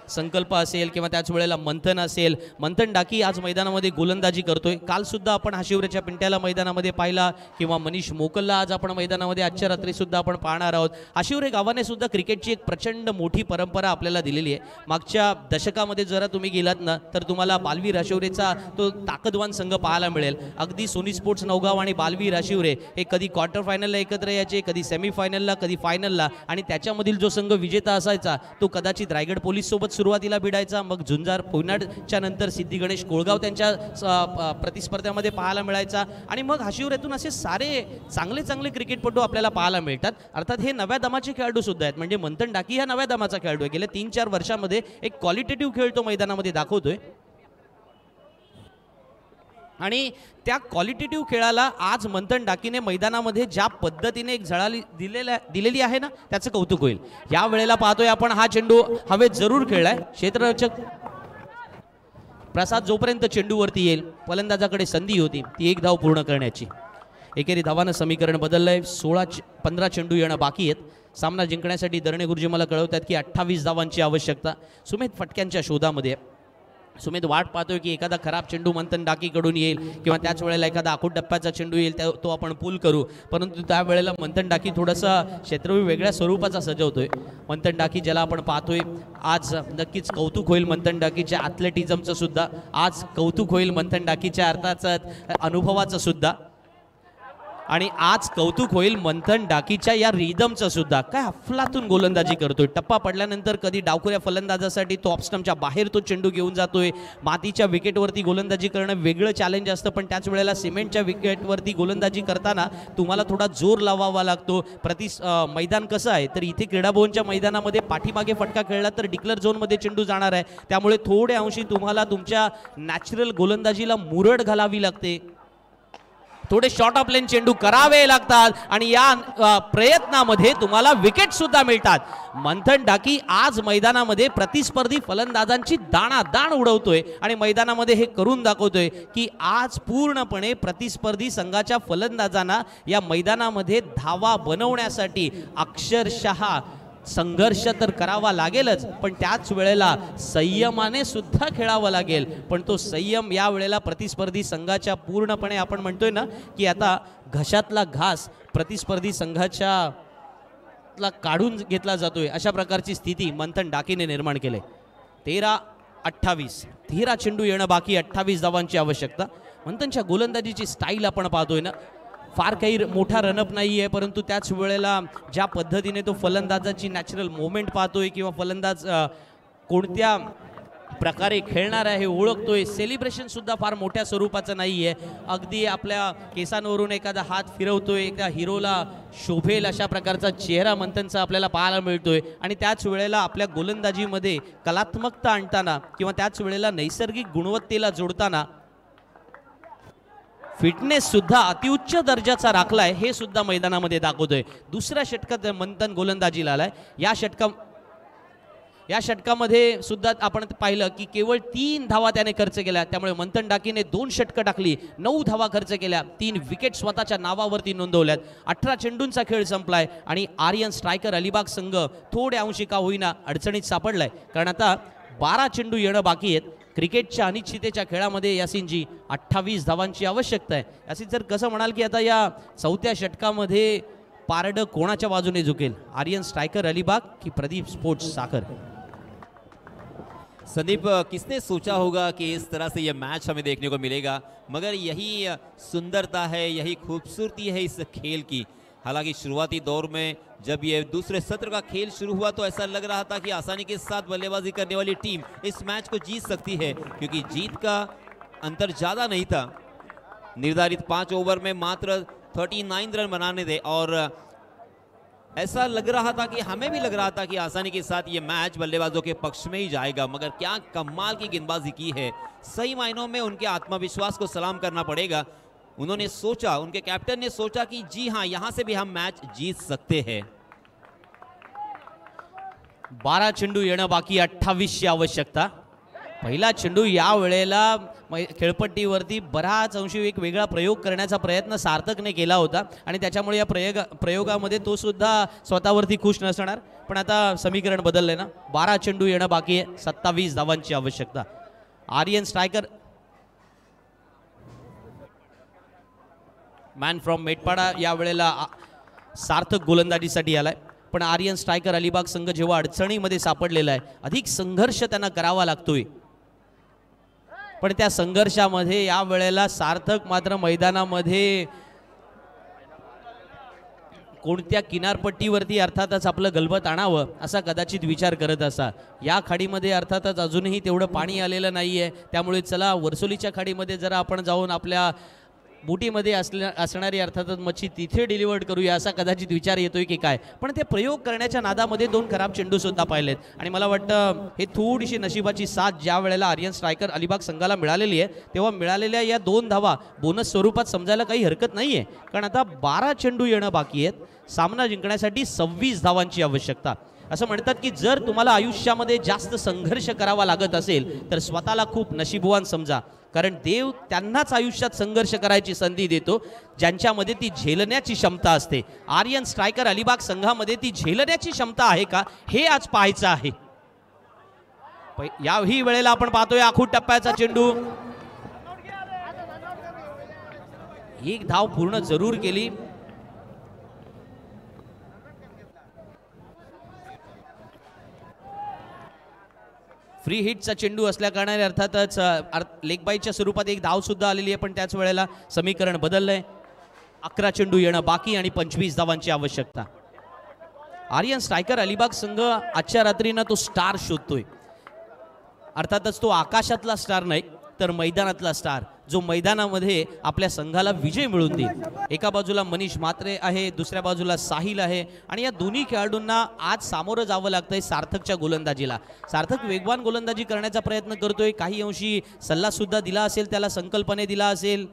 संकल्प असेल किंवा त्याच वेळेला मंथन असेल, मंथन डाकी आज मैदानामध्ये गोलंदाजी करतोय. काल सुद्धा आपण हाशिवरेच्या पिंट्याला मैदानामध्ये पाहिला किंवा मनीष मोकलला आज आपण मैदानामध्ये आजच्या रात्री सुद्धा आपण पाहणार आहोत. हाशिवरे गावाने सुद्धा क्रिकेटची एक प्रचंड मोठी परंपरा आपल्याला दिलेली आहे. मागच्या दशकामध्ये जरा तुम्ही गेलात ना तर तुम्हाला बालवीर हाशिवरेचा तो ताकदवान संघ पाहायला मिळेल. अगदी सोनी स्पोर्ट्स नवगाव आणि बालवीर हाशिवरे हे कधी क्वार्टर फायनलला एकत्र यायचे, कधी सेमीफायनलला, कधी फायनलला. आणि त्याच्यामधील जो संघ विजेता असायचा तो कदाचित रायगड पोलीस सोबत सुरुवातीला भिडायचा, मग झुंजार पोयनाडच्या नंतर सिद्धी गणेश कोळगाव त्यांच्या प्रतिस्पर्ध्यामध्ये पाहायला मिळायचा. आणि मग हाशिवरेतून असे सारे चांगले चांगले क्रिकेटपटू आपल्याला पाहायला मिळतात. अर्थात हे नव्या दमाचे खेळाडू सुद्धा आहेत. म्हणजे मंथन डाकी हा नव्या दमाचा खेळाडू आहे. गेल्या 3-4 वर्षामध्ये एक क्वालिटेटिव्ह खेळ तो मैदानामध्ये दाखवतोय आणि त्या क्वालिटेटिव्ह खेळाला आज मंथन डाकीने मैदानामध्ये ज्या पद्धतीने एक झळाली दिलेली आहे ना, त्याचं कौतुक होईल. या वेळेला पाहतोय आपण हा चेंडू हवेत जरूर खेळलाय. क्षेत्ररक्षक प्रसाद जोपर्यंत चेंडूवरती येईल, फलंदाजाकडे संधी होती ती 1 धाव पूर्ण करण्याची. एकेरी धावानं समीकरण बदललंय. 15 चेंडू येणं बाकी आहेत. सामना जिंकण्यासाठी दरणे गुरुजी मला कळवतात की 28 धावांची आवश्यकता. सुमित फटक्यांच्या शोधामध्ये. सुमित वाट पाहतोय की एखादा खराब चेंडू मंथन डाकीकडून येईल किंवा त्याच वेळेला एखादा आखूड टप्प्याचा चेंडू येईल, तो आपण पूल करू. परंतु त्यावेळेला मंथन डाकी थोडासा क्षेत्रव्यूह वेगळ्या स्वरूपाचा सजवतोय. मंथन डाकी ज्याला आपण पाहतोय आज नक्कीच कौतुक होईल मंथन डाकीच्या ॲथलेटिझमचं सुद्धा. आज कौतुक होईल मंथन डाकीच्या अर्थाचं अनुभवाचं सुद्धा. आणि आज कौतुक होईल मंथन डाकीच्या या रिदमचं सुद्धा. काय अफलातून गोलंदाजी करतोय. टप्पा पडल्यानंतर कधी डावखुऱ्या फलंदाजासाठी तो ऑफस्टम्पच्या बाहेर तो चेंडू घेऊन जातोय. मातीच्या विकेटवरती गोलंदाजी करणं वेगळं चॅलेंज असतं, पण त्याच वेळेला सिमेंटच्या विकेटवरती गोलंदाजी करताना तुम्हाला थोडा जोर लावावा लागतो. मैदान कसं आहे तर इथे क्रीडाभवनच्या मैदानामध्ये पाठीमागे फटका खेळला तर डिक्लेअर झोनमध्ये चेंडू जाणार आहे, त्यामुळे थोडे अंशी तुम्हाला तुमच्या नॅचरल गोलंदाजीला मुरड घालावी लागते. थोडे शॉर्ट ऑफ लेन चेंडू करावे लागतात आणि या प्रयत्नामध्ये तुम्हाला विकेट सुद्धा मिळतात. मंथन डाकी आज मैदानामध्ये प्रतिस्पर्धी फलंदाजांची दाणादाण उडवतोय आणि मैदानामध्ये हे करून दाखवतोय की आज पूर्णपणे प्रतिस्पर्धी संघाच्या फलंदाजांना या मैदानामध्ये धावा बनवण्यासाठी अक्षरशः संघर्ष तर करावा लागेलच, पण त्याच वेळेला संयमाने सुद्धा खेळावं लागेल. पण तो संयम या वेळेला प्रतिस्पर्धी संघाच्या पूर्णपणे आपण म्हणतोय ना की आता घशातला घास प्रतिस्पर्धी संघाच्या काढून घेतला जातोय, अशा प्रकारची स्थिती मंथन डाकीने निर्माण केले. 13 चेंडू येणं बाकी, 28 धावांची आवश्यकता. मंथनच्या गोलंदाजीची स्टाईल आपण पाहतोय ना, फार काही मोठा रनअप नाही आहे, परंतु त्याच वेळेला ज्या पद्धतीने तो फलंदाजाची नॅचरल मोमेंट पाहतोय किंवा फलंदाज कोणत्या प्रकारे खेळणार आहे ओळखतोय. सेलिब्रेशन सुद्धा फार मोठ्या स्वरूपाचं नाही आहे, अगदी आपल्या केसांवरून एखादा हात फिरवतोय, एका हिरोला शोभेल अशा प्रकारचा चेहरा मंथनचा आपल्याला पाहायला मिळतोय. आणि त्याच वेळेला आपल्या गोलंदाजीमध्ये कलात्मकता आणताना किंवा त्याच वेळेला नैसर्गिक गुणवत्तेला जोडताना फिटनेस सुद्धा अतिउच्च दर्जाचा राखलाय, हे सुद्धा मैदानामध्ये दाखवतोय. दुसऱ्या षटकात मंथन गोलंदाजीला आलाय. या षटकामध्ये सुद्धा आपण पाहिलं की केवळ 3 धावा त्याने खर्च केल्या, त्यामुळे मंथन डाकीने 2 षटकं टाकली, 9 धावा खर्च केल्या, 3 विकेट स्वतःच्या नावावरती नोंदवल्यात. 18 चेंडूंचा खेळ संपलाय आणि आर्यन स्ट्रायकर अलिबाग संघ थोड्या अंशी का होईना अडचणीत सापडलाय, कारण आता 12 चेंडू येणं बाकी आहेत. क्रिकेटच्या अनिश्चितेच्या खेळामध्ये यासिनजी 28 धावांची आवश्यकता आहे. यासिन सर, कसं म्हणाल की आता या 4थ्या षटकामध्ये पारडं कोणाच्या बाजूने झुकेल, आर्यन स्ट्रायकर अलिबाग की प्रदीप स्पोर्ट्स साखर? संदीप, किसने सोचा होगा कि इस तरह से यह मैच हमें देखने को मिलेगा, मगर यही सुंदरता है, यही खूबसूरती है इस खेल की. हालांकि शुरुआती दौर में जब ये दूसरे सत्र का खेल शुरू हुआ तो ऐसा लग रहा था कि आसानी के साथ बल्लेबाजी करने वाली टीम इस मैच को जीत सकती है, क्योंकि जीत का अंतर ज़्यादा नहीं था. निर्धारित 5 ओवर में मात्र 39 रन बनाने थे और ऐसा लग रहा था कि हमें भी लग रहा था कि आसानी के साथ ये मैच बल्लेबाजों के पक्ष में ही जाएगा, मगर क्या कमाल की गेंदबाजी की है. सही मायनों में उनके आत्मविश्वास को सलाम करना पड़ेगा. उन्होंने सोचा, उनके कैप्टन ने सोचा कि जी हाँ, यहां से भी हम मैच जीत सकते हैं. 12 चेंडू येणं बाकी, 28ची आवश्यकता. पहिला चेंडू या वेळेला खेळपट्टीवरती बराच अंशी एक वेगळा प्रयोग करण्याचा प्रयत्न सार्थकने केला होता आणि त्याच्यामुळे या प्रयोगामध्ये तो सुद्धा स्वतःवरती खुश नसणार. पण आता समीकरण बदललंय ना, 12 चेंडू येणं बाकी आहे, 27 धावांची आवश्यकता. आर्यन स्ट्रायकर मॅन फ्रॉम मेटपाडा या वेळेला सार्थक गोलंदाजीसाठी आलाय. पण आर्यन स्ट्रायकर अलिबाग संघ जेव्हा अडचणीमध्ये सापडलेला आहे, अधिक संघर्ष त्यांना करावा लागतोय, पण त्या संघर्षामध्ये या वेळेला सार्थक मात्र मैदानामध्ये कोणत्या किनारपट्टीवरती अर्थातच आपलं गलबत आणावं असा कदाचित विचार करत असा. या खाडीमध्ये अर्थातच अजूनही तेवढं पाणी आलेलं नाही आहे, त्यामुळे चला वर्सोलीच्या खाडीमध्ये जरा आपण जाऊन आपल्या बोटीमध्ये असणारी अर्थातच मच्छी तिथे डिलिव्हर्ड करूया असा कदाचित विचार येतोय की काय. पण ते प्रयोग करण्याच्या नादामध्ये 2 खराब चेंडू सुद्धा पाहिलेत आणि मला वाटतं हे थोडीशी नशिबाची साथ ज्या वेळेला आर्यन स्ट्रायकर अलिबाग संघाला मिळालेली आहे, तेव्हा मिळालेल्या या 2 धावा बोनस स्वरूपात समजायला काही हरकत नाही आहे, कारण आता 12 चेंडू येणं बाकी आहेत. सामना जिंकण्यासाठी 26 धावांची आवश्यकता. असं म्हणतात की जर तुम्हाला आयुष्यामध्ये जास्त संघर्ष करावा लागत असेल तर स्वतःला खूप नशीबवान समजा, कारण देव त्यांनाच आयुष्यात संघर्ष करायची संधी देतो ज्यांच्यामध्ये ती झेलण्याची क्षमता असते. आर्यन स्ट्रायकर अलिबाग संघामध्ये ती झेलण्याची क्षमता आहे का, हे आज पाहायचं आहे. याही वेळेला आपण पाहतोय आखूड टप्प्याचा चेंडू, 1 धाव पूर्ण जरूर केली. फ्री हिटचा चेंडू असल्या कारणाने अर्थातच लेग बाईच्या स्वरूपात 1 धाव सुद्धा आलेली आहे, पण त्याच वेळेला समीकरण बदललंय. 11 चेंडू येणं बाकी आणि 25 धावांची आवश्यकता. आर्यन स्ट्रायकर अलिबाग संघ आजच्या रात्रीनं तो स्टार शोधतोय. अर्थातच तो आकाशातला स्टार नाही तर मैदानातला स्टार, जो मैदानामध्ये आपल्या संघाला विजय मिळवून देईल. एका बाजूला मनीष म्हात्रे आहे, दुसऱ्या बाजूला साहिल आहे आणि या दोन्ही खेळाडूंना आज सामोरं जावं लागतंय सार्थकच्या गोलंदाजीला. सार्थक वेगवान गोलंदाजी करण्याचा प्रयत्न करतोय, काही अंशी सल्ला सुद्धा दिला असेल त्याला, संकल्पने दिला असेल,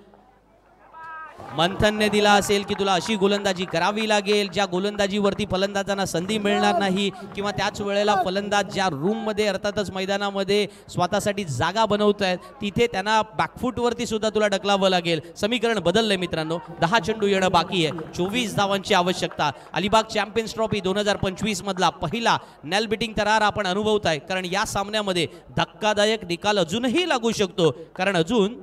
मंथनने दिला असेल की तुला अशी गोलंदाजी करावी लागेल ज्या गोलंदाजीवरती फलंदाजांना संधी मिळणार नाही, किंवा त्याच वेळेला फलंदाज ज्या रूममध्ये अर्थातच मैदानामध्ये स्वतःसाठी जागा बनवत आहेत तिथे त्यांना बॅकफूटवरती सुद्धा तुला ढकलावं लागेल. समीकरण बदललंय मित्रांनो. 10 चेंडू येणं बाकी आहे, 24 धावांची आवश्यकता. अलिबाग चॅम्पियन्स ट्रॉफी 2025 मधला पहिला नेल बिटिंग थरार आपण अनुभवताय, कारण या सामन्यामध्ये धक्कादायक निकाल अजूनही लागू शकतो, कारण अजून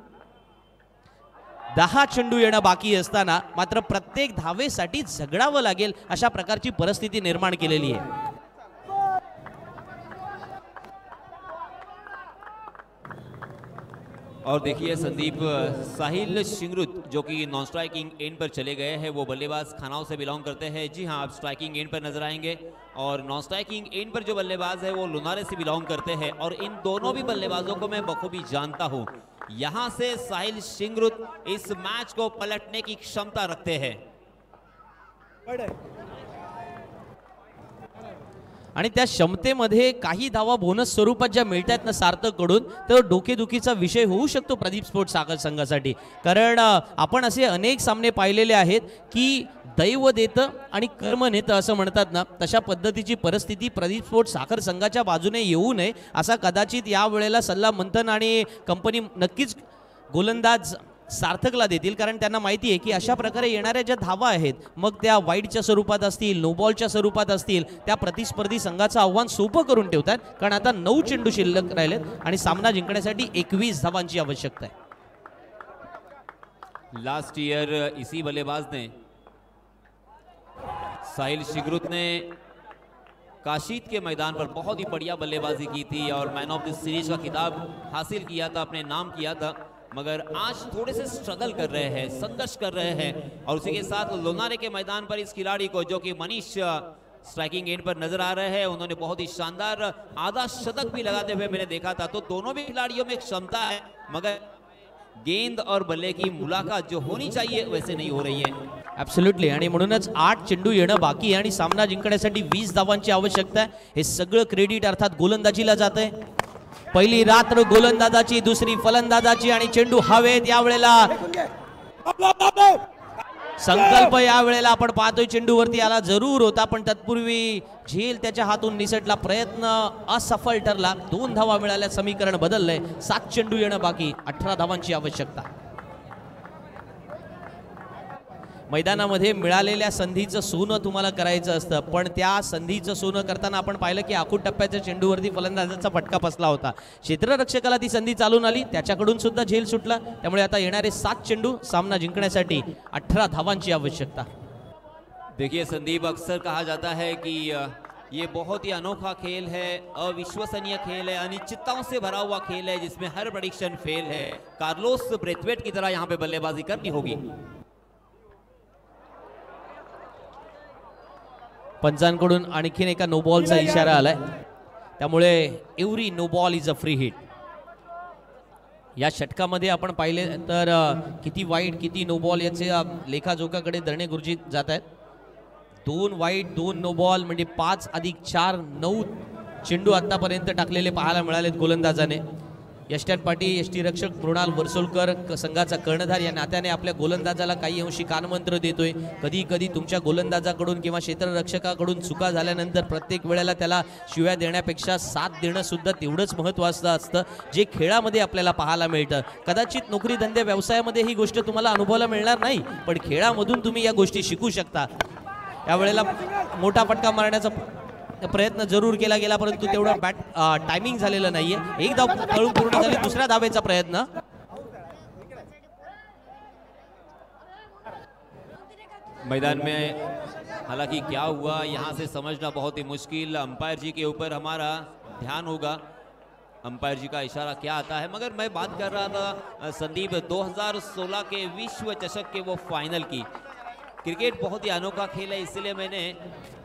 10 चेंडू येणं बाकी असताना मात्र प्रत्येक धावेसाठी झगडावं लागेल अशा प्रकारची परिस्थिती निर्माण केलेली आहे. और देखिए संदीप, साहिल शिंगरुत जो कि नॉन स्ट्राइकिंग एंड पर चले गए हैं, वो बल्लेबाज खानाओं से बिलोंग करते हैं. जी हाँ, आप स्ट्राइकिंग एंड पर नजर आएंगे और नॉन स्ट्राइकिंग एंड पर जो बल्लेबाज है वो लुनारे से बिलोंग करते हैं और इन दोनों भी बल्लेबाजों को मैं बखूबी जानता हूं. यहां से साहिल शिंगरुत इस मैच को पलटने की क्षमता रखते हैं. आणि त्या क्षमतेमध्ये काही धावा बोनस स्वरूपात ज्या मिळतात ना सार्थककडून, तर डोकेदुखीचा विषय होऊ शकतो प्रदीप स्पोर्ट्स साखर संघासाठी. कारण आपण असे अनेक सामने पाहिलेले आहेत की दैव देतं आणि कर्म नेतं असं म्हणतात ना, तशा पद्धतीची परिस्थिती प्रदीप स्पोर्ट्स साखर संघाच्या बाजूने येऊ नये असा कदाचित या वेळेला सल्ला मंथन आणि कंपनी नक्कीच गोलंदाज सार्थकला देतील, कारण त्यांना माहिती आहे की अशा प्रकारे येणाऱ्या ज्या धावा आहेत, मग त्या वाईडच्या स्वरूपात असतील, नो बॉलच्या स्वरूपात असतील, त्या प्रतिस्पर्धी संघाचं आव्हान सोपं करून ठेवतात. कारण आता 9 चेंडू शिल्लक राहिलेत आणि सामना जिंकण्यासाठी 21 धावांची आवश्यकता आहे. लास्ट ईयर इसी बल्लेबाज ने, साहिल शिंगरुत ने काशीद के मैदान पर बहुत ही बढ़िया बल्लेबाजी की थी और मैन ऑफ द सीरीज का खिताब हासिल किया था, अपने नाम किया था. मगर आज थोड़े से स्ट्रगल कर रहे हैं, संघर्ष कर रहे हैं और उसी के साथ लोनारे के मैदान पर इस खिलाड़ी को जो कि मनीष स्ट्राइकिंग एंड पर नजर आ रहे हैं, उन्होंने बहुत ही शानदार आधा शतक भी लगाते हुए मैंने देखा था. तो दोनों भी खिलाड़ियों में एक क्षमता है, मगर गेंद और बल्ले की मुलाकात जो होनी चाहिए वैसे नहीं हो रही है. ॲब्सोल्युटली. आणि म्हणूनच 8 चेंडू येणं बाकी आहे आणि सामना जिंकण्यासाठी 20 धावांची आवश्यकता आहे. हे सगळं क्रेडिट अर्थात गोलंदाजीला जातंय. पहिली रात्र गोलंदाजाची, दुसरी फलंदाजाची आणि चेंडू हवेत. यावेळेला संकल्प यावेळेला आपण पाहतोय चेंडूवरती आला जरूर होता, पण तत्पूर्वी झेल त्याच्या हातून निसटला, प्रयत्न असफल ठरला. 2 धावा मिळाल्या, समीकरण बदललंय. 7 चेंडू येणं बाकी, 18 धावांची आवश्यकता. मैदानामध्ये मिळालेल्या संधीचं सोनं तुम्हाला करायचं असतं, पण त्या संधीचं सोनं करताना आपण पाहिलं की आखूड टप्प्याच्या चेंडूवरती फलंदाजाचा फटका बसला होता. क्षेत्ररक्षकाला ती संधी चालून आली, त्याच्याकडून सुद्धा झेल सुटला. त्यामुळे आता येणारे 7 चेंडू सामना जिंकण्यासाठी 18 धावांची आवश्यकता. देखिए संदीप, अक्सर कहा जाता है कि ये बहुत ही अनोखा खेल है, अविश्वसनीय खेल है, अनिश्चितताओं से भरा हुआ खेल है जिसमें हर प्रेडिक्शन फेल है. कार्लोस ब्रेथवेट की तरह यहाँ पे बल्लेबाजी करनी होगी. पंचांकडून आणखीन एका नो बॉलचा इशारा आलाय, त्यामुळे every no ball is a free hit. या षटकामध्ये आपण पाहिले तर किती वाईट किती नो बॉल याचे लेखाजोखाकडे धरणे गुरुजी जात आहेत. 2 वाईट 2 नो बॉल म्हणजे 5 + 4 9 चेंडू आतापर्यंत टाकलेले पाहायला मिळालेत गोलंदाजाने. यष्टन पाटील, यष्टीरक्षक मृणाल वर्सोलकर संघाचा कर्णधार या नात्याने आपल्या गोलंदाजाला काही अंशी कानमंत्र देतोय. कधी कधी तुमच्या गोलंदाजाकडून किंवा क्षेत्ररक्षकाकडून चुका झाल्यानंतर प्रत्येक वेळेला त्याला शिव्या देण्यापेक्षा साथ देणं सुद्धा तेवढंच महत्त्वाचं असतं, जे खेळामध्ये आपल्याला पाहायला मिळतं. कदाचित नोकरी धंदे व्यवसायामध्ये ही गोष्ट तुम्हाला अनुभवायला मिळणार नाही, पण खेळामधून तुम्ही या गोष्टी शिकू शकता. यावेळेला मोठा फटका मारण्याचा प्रयत्न जरूर केला गेला, परंतु तेवढं बॅट टायमिंग झालेलं नाहीये. एक धाव खेळून पूर्ण झाली, दुसऱ्या धावेचा प्रयत्न. मैदान में हालांकि क्या हुआ यहाँ से समझना बहुत ही मुश्किल. अंपायर जी के ऊपर हमारा ध्यान होगा, अंपायर जी का इशारा क्या आता है. मगर मैं बात कर रहा था संदीप 2016 के विश्व चषक के वो फाइनल की, क्रिकेट बहुत ही अनोखा खेल है, इसलिए मैंने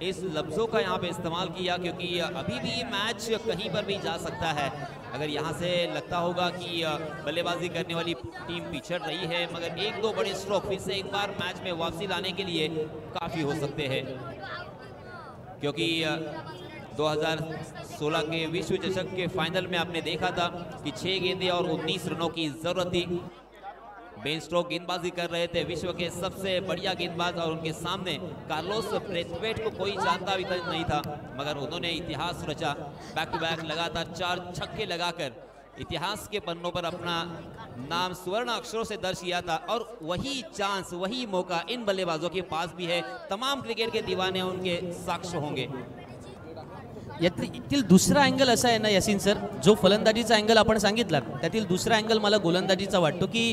इस लफ्ज़ों का यहाँ पे इस्तेमाल किया, क्योंकि अभी भी मैच कहीं पर भी जा सकता है। अगर यहाँ से लगता होगा कि बल्लेबाजी करने वाली टीम पिछड़ रही है, मगर एक दो बड़े स्ट्रोक फिर से एक बार मैच में वापसी लाने के लिए काफ़ी हो सकते हैं, क्योंकि 2016 के विश्व चषक के फाइनल में आपने देखा था कि 6 गेंदें और 19 रनों की जरूरत थी। बेन स्टोक गेंदबाजी कर रहे थे, विश्व के सबसे बढ़िया गेंदबाज, और उनके सामने कार्लोस ब्रेथवेट को कोई जानता भी नहीं था, मगर उन्होंने इतिहास रचा। बैक टू बैक लगातार 4 छक्के लगाकर इतिहास के पन्नों पर अपना नाम स्वर्ण अक्षरों से दर्ज किया था। और वही चांस, वही मौका इन बल्लेबाजों के पास भी है। तमाम क्रिकेट के दीवाने उनके साक्ष होंगे। यातील दुसरा अँगल असा आहे ना यासीन सर, जो फलंदाजीचा अँगल आपण सांगितला, त्यातील दुसरा अँगल मला गोलंदाजीचा वाटतो की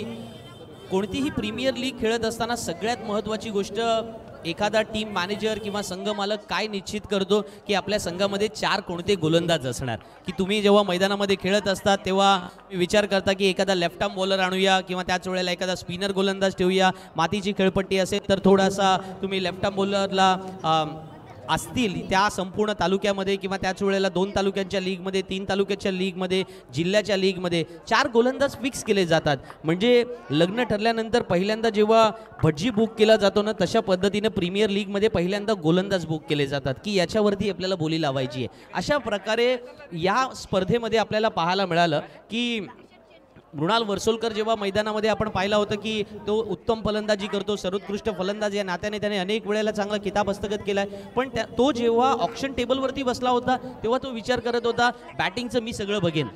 कोणतीही प्रीमियर लीग खेळत असताना सगळ्यात महत्त्वाची गोष्ट एखादा टीम मॅनेजर किंवा संघ मालक काय निश्चित करतो की आपल्या संघामध्ये 4 कोणते गोलंदाज असणार, की तुम्ही जेव्हा मैदानामध्ये खेळत असतात तेव्हा विचार करता की एखादा लेफ्ट आर्म बॉलर आणूया किंवा त्याच वेळेला एखादा स्पिनर गोलंदाज ठेवूया। मातीची खेळपट्टी असेल तर थोडासा तुम्ही लेफ्ट आर्म बॉलरला असतील त्या संपूर्ण तालुक्यामध्ये किंवा त्याच वेळेला 2 तालुक्यांच्या लीगमध्ये, 3 तालुक्याच्या लीगमध्ये, जिल्ह्याच्या लीगमध्ये 4 गोलंदाज फिक्स केले जातात। म्हणजे लग्न ठरल्यानंतर पहिल्यांदा जेव्हा भटजी बुक केला जातो ना, तशा पद्धतीने प्रीमियर लीगमध्ये पहिल्यांदा गोलंदाज बुक केले जातात की याच्यावरती आपल्याला बोली लावायची आहे। अशा प्रकारे या स्पर्धेमध्ये आपल्याला पाहायला मिळालं की मृणाल वर्सोलकर जेव्हा मैदानामध्ये आपण पाहिला होतं की तो उत्तम फलंदाजी करतो, सर्वोत्कृष्ट फलंदाज या नात्याने त्याने अनेक वेळेला चांगला किताब हस्तगत केलाय, पण तो जेव्हा ऑक्शन टेबलवरती बसला होता तेव्हा तो विचार करत होता बॅटिंगचं मी सगळं बघेन,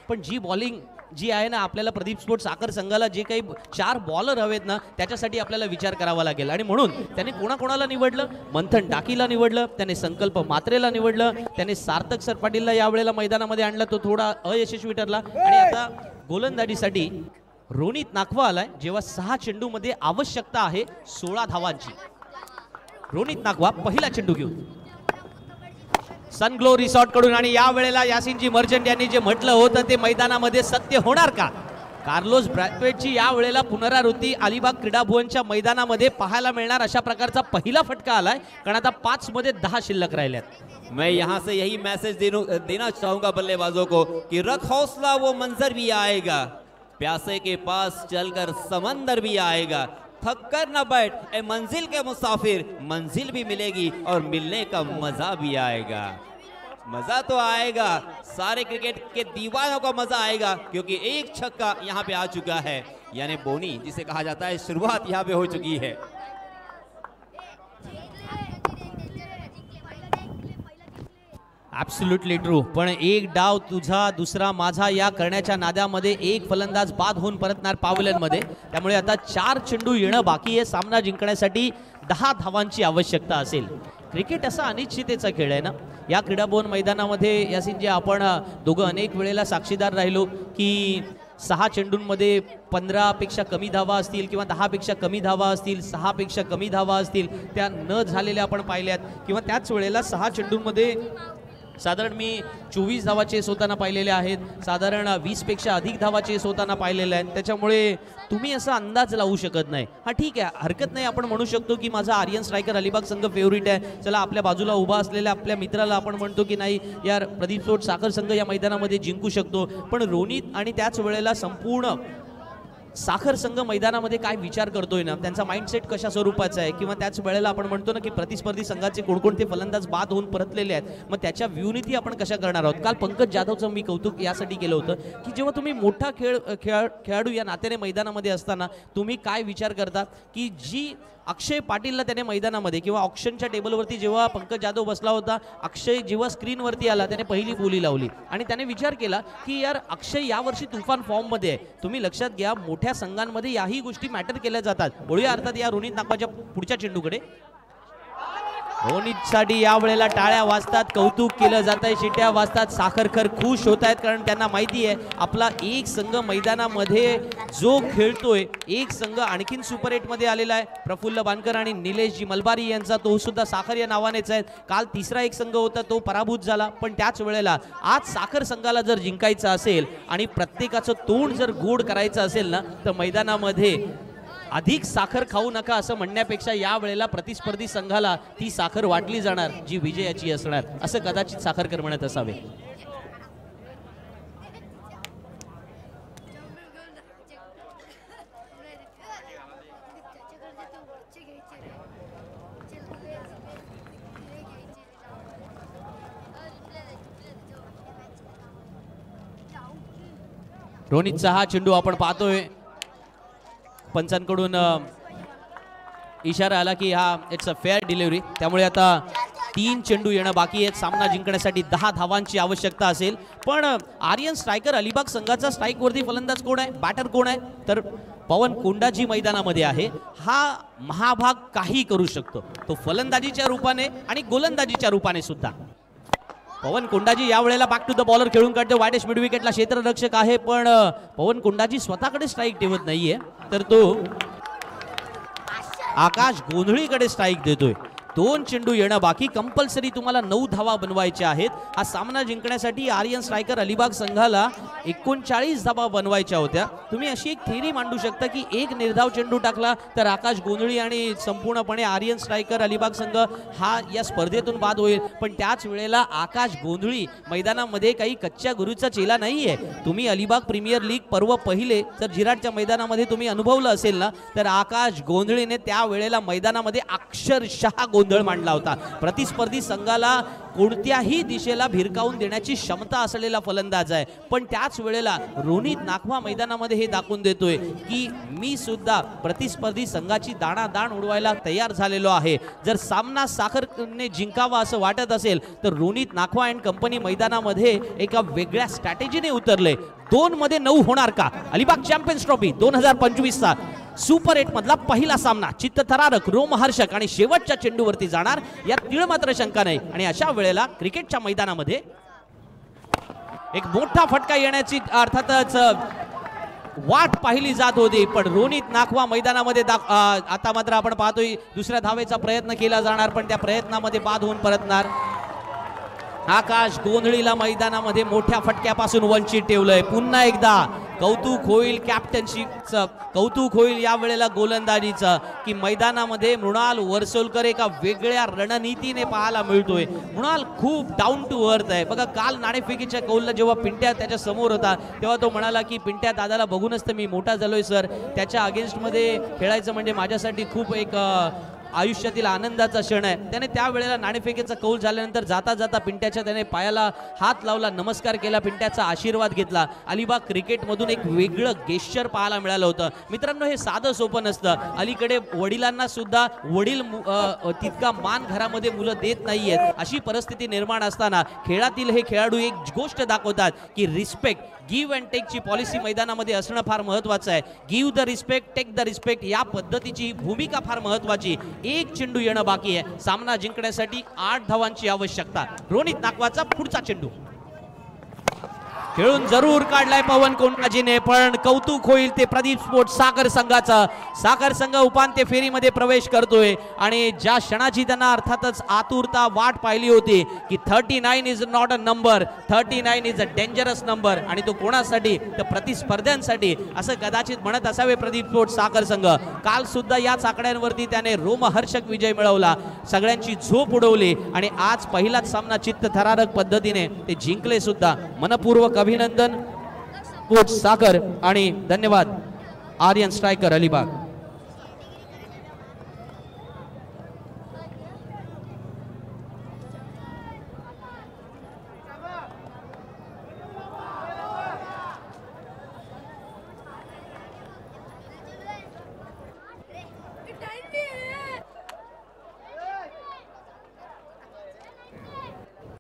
पण जी बॉलिंग जी आहे ना, आपल्याला प्रदीप स्पोर्ट्स साखर संघाला जे काही 4 बॉलर हवेत ना, त्याच्यासाठी आपल्याला विचार करावा लागेल। आणि म्हणून त्याने कोणाकोणाला निवडलं, मंथन टाकीला निवडलं, त्याने संकल्प मात्रेला निवडलं, त्याने सार्थक सरपाटीलला यावेळेला मैदानामध्ये आणलं, तो थोडा अयशस्वी ठरला। आणि आता गोलंदाजीसाठी रोनित नाखवा आलाय, जेव्हा 6 चेंडूमध्ये आवश्यकता आहे 16 धावांची। रोनित नाखवा पहिला चेंडू घेऊन सनग्लो रिसॉर्ट कडून, आणि या वेळेला यासिनजी मर्चंट यांनी जे म्हटलं होतं ते मैदानामध्ये सत्य होणार का? कार्लोस ब्रॅथवेटची या वेळेला पुनरावृत्ती अलिबाग क्रीडा भुवनच्या मैदानामध्ये पाहायला मिळणार अशा प्रकारचा पहिला फटका आलाय, कारण आता 5 मध्ये 10 शिल्लक राहिल्यात। मैं यहाँ से यही मैसेज देना चाहूंगा बल्लेबाजों को कि रख हौसला, वो मंजर भी आएगा, प्यासे के पास चलकर समंदर भी आएगा, थक कर न बैठ ए मंजिल के मुसाफिर, मंजिल भी मिलेगी और मिलने का मजा भी आएगा। मजा तो आएगा, सारे क्रिकेट के दीवानों को मजा आएगा, क्योंकि एक छक्का यहाँ पे आ चुका है, यानी बोनी जिसे कहा जाता है, शुरुआत यहाँ पे हो चुकी है। ॲब्सोल्युटली ट्रू, पण एक डाव तुझा दुसरा माझा या करण्याच्या नाद्यामध्ये एक फलंदाज बाद होऊन परतणार पावलेनमध्ये, त्यामुळे आता 4 चेंडू येणं बाकी आहे। सामना जिंकण्यासाठी 10 धावांची आवश्यकता असेल। क्रिकेट असा अनिश्चिततेचा खेळ आहे ना, या क्रीडा भवन मैदानामध्ये यासिन जे आपण दोघं अनेक वेळेला साक्षीदार राहिलो की 6 चेंडूंमध्ये 15 पेक्षा कमी धावा असतील किंवा 10 पेक्षा कमी धावा असतील, 6 पेक्षा कमी धावा असतील, त्या न झालेल्या आपण पाहिल्यात, किंवा त्याच वेळेला 6 चेंडूंमध्ये साधारण मी 24 धावा चेस होताना पाहिलेले आहेत, साधारण 20 पेक्षा अधिक धावा चेस होताना पाहिलेले आहेत। त्याच्यामुळे तुम्ही असा अंदाज लावू शकत नाही। हा ठीक आहे, हरकत नाही, आपण म्हणू शकतो की माझा आर्यन स्ट्रायकर अलिबाग संघ फेवरेट आहे, चला आपल्या बाजूला उभा असलेल्या आपल्या मित्राला आपण म्हणतो की नाही यार प्रदीप स्पोर्ट्स साखर संघ या मैदानामध्ये जिंकू शकतो, पण रोनित आणि त्याच वेळेला संपूर्ण साखर संघ मैदानामध्ये काय विचार करतोय ना, त्यांचा माइंडसेट कशा स्वरूपाचा आहे, किंवा त्याच वेळेला आपण म्हणतो ना की प्रतिस्पर्धी संघाचे कोणकोणते फलंदाज बाद होऊन परतलेले आहेत, मग त्याच्या व्यूनिटी आपण कशा करणार आहोत। काल पंकज जाधवचं मी कौतुक यासाठी केलं होतं की जेव्हा तुम्ही मोठा खेळाडू या नात्याने मैदानामध्ये असताना तुम्ही काय विचार करता की जी अक्षय पाटीलला त्याने मैदानामध्ये किंवा ऑक्शनच्या टेबलवरती जेव्हा पंकज जाधव बसला होता, अक्षय जेव्हा स्क्रीनवरती आला त्याने पहिली बोली लावली आणि त्याने विचार केला की यार अक्षय यावर्षी तुफान फॉर्ममध्ये आहे। तुम्ही लक्षात घ्या, मोठ्या संघांमध्ये याही गोष्टी मॅटर केल्या जातात। बोलूया अर्थात या रोनित नाखवाच्या पुढच्या चेंडूकडे। रोनितसाठी या वेळेला टाळ्या वाजतात, कौतुक केलं जात आहे, शिट्या वाजतात, साखरकर खुश होत आहेत, कारण त्यांना माहिती आहे आपला एक संघ मैदानामध्ये जो खेळतोय, एक संघ आणखीन सुपर 8 मध्ये आलेला आहे। प्रफुल्ल बानकर आणि निलेशजी मलबारी यांचा तो सुद्धा साखर या नावानेच आहे। काल तिसरा एक संघ होता तो पराभूत झाला, पण त्याच वेळेला आज साखर संघाला जर जिंकायचं असेल आणि प्रत्येकाचं तोंड जर गोड करायचं असेल ना, तर मैदानामध्ये अधिक साखर खाऊ नका असं म्हणण्यापेक्षा या वेळेला प्रतिस्पर्धी संघाला ती साखर वाटली जाणार जी विजयाची असणार, असं कदाचित साखरकर म्हणत असावे. रोनितचा हा चेंडू आपण पाहतोय, पंचांकडून इशारा आला की हा इट्स अ फेअर डिलिव्हरी. त्यामुळे आता 3 चेंडू येणं बाकी आहेत. सामना जिंकण्यासाठी 10 धावांची आवश्यकता असेल. पण आर्यन स्ट्रायकर अलिबाग संघाचा स्ट्राईकवरती फलंदाज कोण आहे, बॅटर कोण आहे, तर पवन कोंडाजी मैदानामध्ये आहे. हा महाभाग काही करू शकतो, तो फलंदाजीच्या रूपाने आणि गोलंदाजीच्या रूपाने सुद्धा. पवन कोंडाजी यावेळेला बॅक टू द बॉलर खेळून काढतो. वाईडेस्ट मिड विकेटला क्षेत्ररक्षक आहे, पण पवन कोंडाजी स्वतःकडे स्ट्राईक ठेवत नाहीये, तर तो आकाश गोंधळीकडे स्ट्राईक देतोय. 2 चेंडू येणं बाकी. कंपल्सरी तुम्हाला 9 धावा बनवायच्या आहेत. हा सामना जिंकण्यासाठी आर्यन स्ट्रायकर अलिबाग संघाला 39 धावा बनवायच्या होत्या. तुम्ही अशी एक थेरी मांडू शकता की एक निर्धाव चेंडू टाकला तर आकाश गोंधळी आणि संपूर्णपणे आर्यन स्ट्रायकर अलिबाग संघ हा या स्पर्धेतून बाद होईल. पण त्याच वेळेला आकाश गोंधळी मैदानामध्ये काही कच्च्या गुरुचा चेला नाहीये. तुम्ही अलिबाग प्रीमियर लीग पर्व पहिले जर जिराटच्या मैदानामध्ये तुम्ही अनुभवलं असेल ना, तर आकाश गोंधळीने त्या वेळेला मैदानामध्ये अक्षरशः गोंधळ मांडला होता. प्रतिस्पर्धी संघाला कोणत्याही दिशेला भिरकावून देण्याची क्षमता असलेला फलंदाज आहे. पण त्याच वेळेला रोनित नाखवा मैदानामध्ये हे दाखवून देतोय की मी सुद्धा प्रतिस्पर्धी संघाची दाणादाण उडवायला तयार झालेलो आहे. जर सामना साखरने जिंकावा असं वाटत असेल तर रोनित नाखवा अँड कंपनी मैदानामध्ये एका वेगळ्या स्ट्रॅटेजीने उतरले. 2 मध्ये 9 होणार का? अलिबाग चॅम्पियन्स ट्रॉफी 2025चा सुपर 8 मधला पहिला सामना चित्तथरारक, रोमहर्षक आणि शेवटच्या चेंडूवरती जाणार यात तीळ मात्र शंका नाही. आणि अशा वेळेला क्रिकेटच्या मैदानामध्ये एक मोठा फटका येण्याची अर्थातच वाट पाहिली जात होती. पण रोनित नाखवा मैदानामध्ये आता मात्र आपण पाहतोय दुसऱ्या धावेचा प्रयत्न केला जाणार, पण त्या प्रयत्नामध्ये बाद होऊन परतणार. आकाश गोंधळीला मैदानामध्ये मोठ्या फटक्यापासून वंचित ठेवलंय. पुन्हा एकदा कौतुक होईल कॅप्टनशिपचं, कौतुक होईल या वेळेला गोलंदाजीचं की मैदानामध्ये मृणाल वर्सोलकर एका वेगळ्या रणनीतीने पाहायला मिळतोय. मृणाल खूप डाऊन टू अर्थ आहे. बघा काल नाणेफेकीच्या कौलला जेव्हा पिंट्या त्याच्या समोर होता तेव्हा तो म्हणाला की पिंट्या दादाला बघूनच तर मी मोठा झालोय सर. त्याच्या अगेन्स्टमध्ये खेळायचं म्हणजे माझ्यासाठी खूप एक आयुष्यातील आनंदाचा क्षण आहे. त्याने त्यावेळेला नाणेफेकीचा कौल झाल्यानंतर जाता जाता पिंट्याच्या त्याने पायाला हात लावला, नमस्कार केला, पिंट्याचा आशीर्वाद घेतला. अलिबाग क्रिकेटमधून एक वेगळं गेस्चर पाहायला मिळालं होतं. मित्रांनो हे साधं सोपं नसतं. अलीकडे वडिलांना सुद्धा वडील तितका मान घरामध्ये मुलं देत नाहीयेत. अशी परिस्थिती निर्माण असताना खेळातील हे खेळाडू एक गोष्ट दाखवतात की रिस्पेक्ट, गिव्ह अँड टेकची पॉलिसी मैदानामध्ये असणं फार महत्त्वाचं आहे. Give the respect, take the respect या पद्धतीची भूमिका फार महत्त्वाची. 1 चेंडू येणं बाकी आहे. सामना जिंकण्यासाठी 8 धावांची आवश्यकता. रोनित नाखवाचा पुढचा चेंडू खेळून जरूर काढलाय पवन कोंडाजीने, पण कौतुक होईल ते प्रदीप स्पोर्ट्स साखर संघाचा. साखर संघ उपांत्य फेरीमध्ये प्रवेश करतोय आणि ज्या क्षणाची त्यांना अर्थातच आतुरता वाट पाहिली होती की 39 is not a number, 39 is a dangerous number. आणि तो कोणासाठी? तर प्रतिस्पर्ध्यांसाठी असं कदाचित म्हणत असावे प्रदीप स्पोर्ट्स साखर संघ. काल सुद्धा याच आकड्यांवरती त्याने रोमहर्षक विजय मिळवला, सगळ्यांची झोप उडवली आणि आज पहिलाच सामना चित्तथरारक पद्धतीने ते जिंकले सुद्धा. मनपूर्वक अभिनंदन स्पोर्ट्स साखर आणि धन्यवाद आर्यन स्ट्रायकर अलिबाग.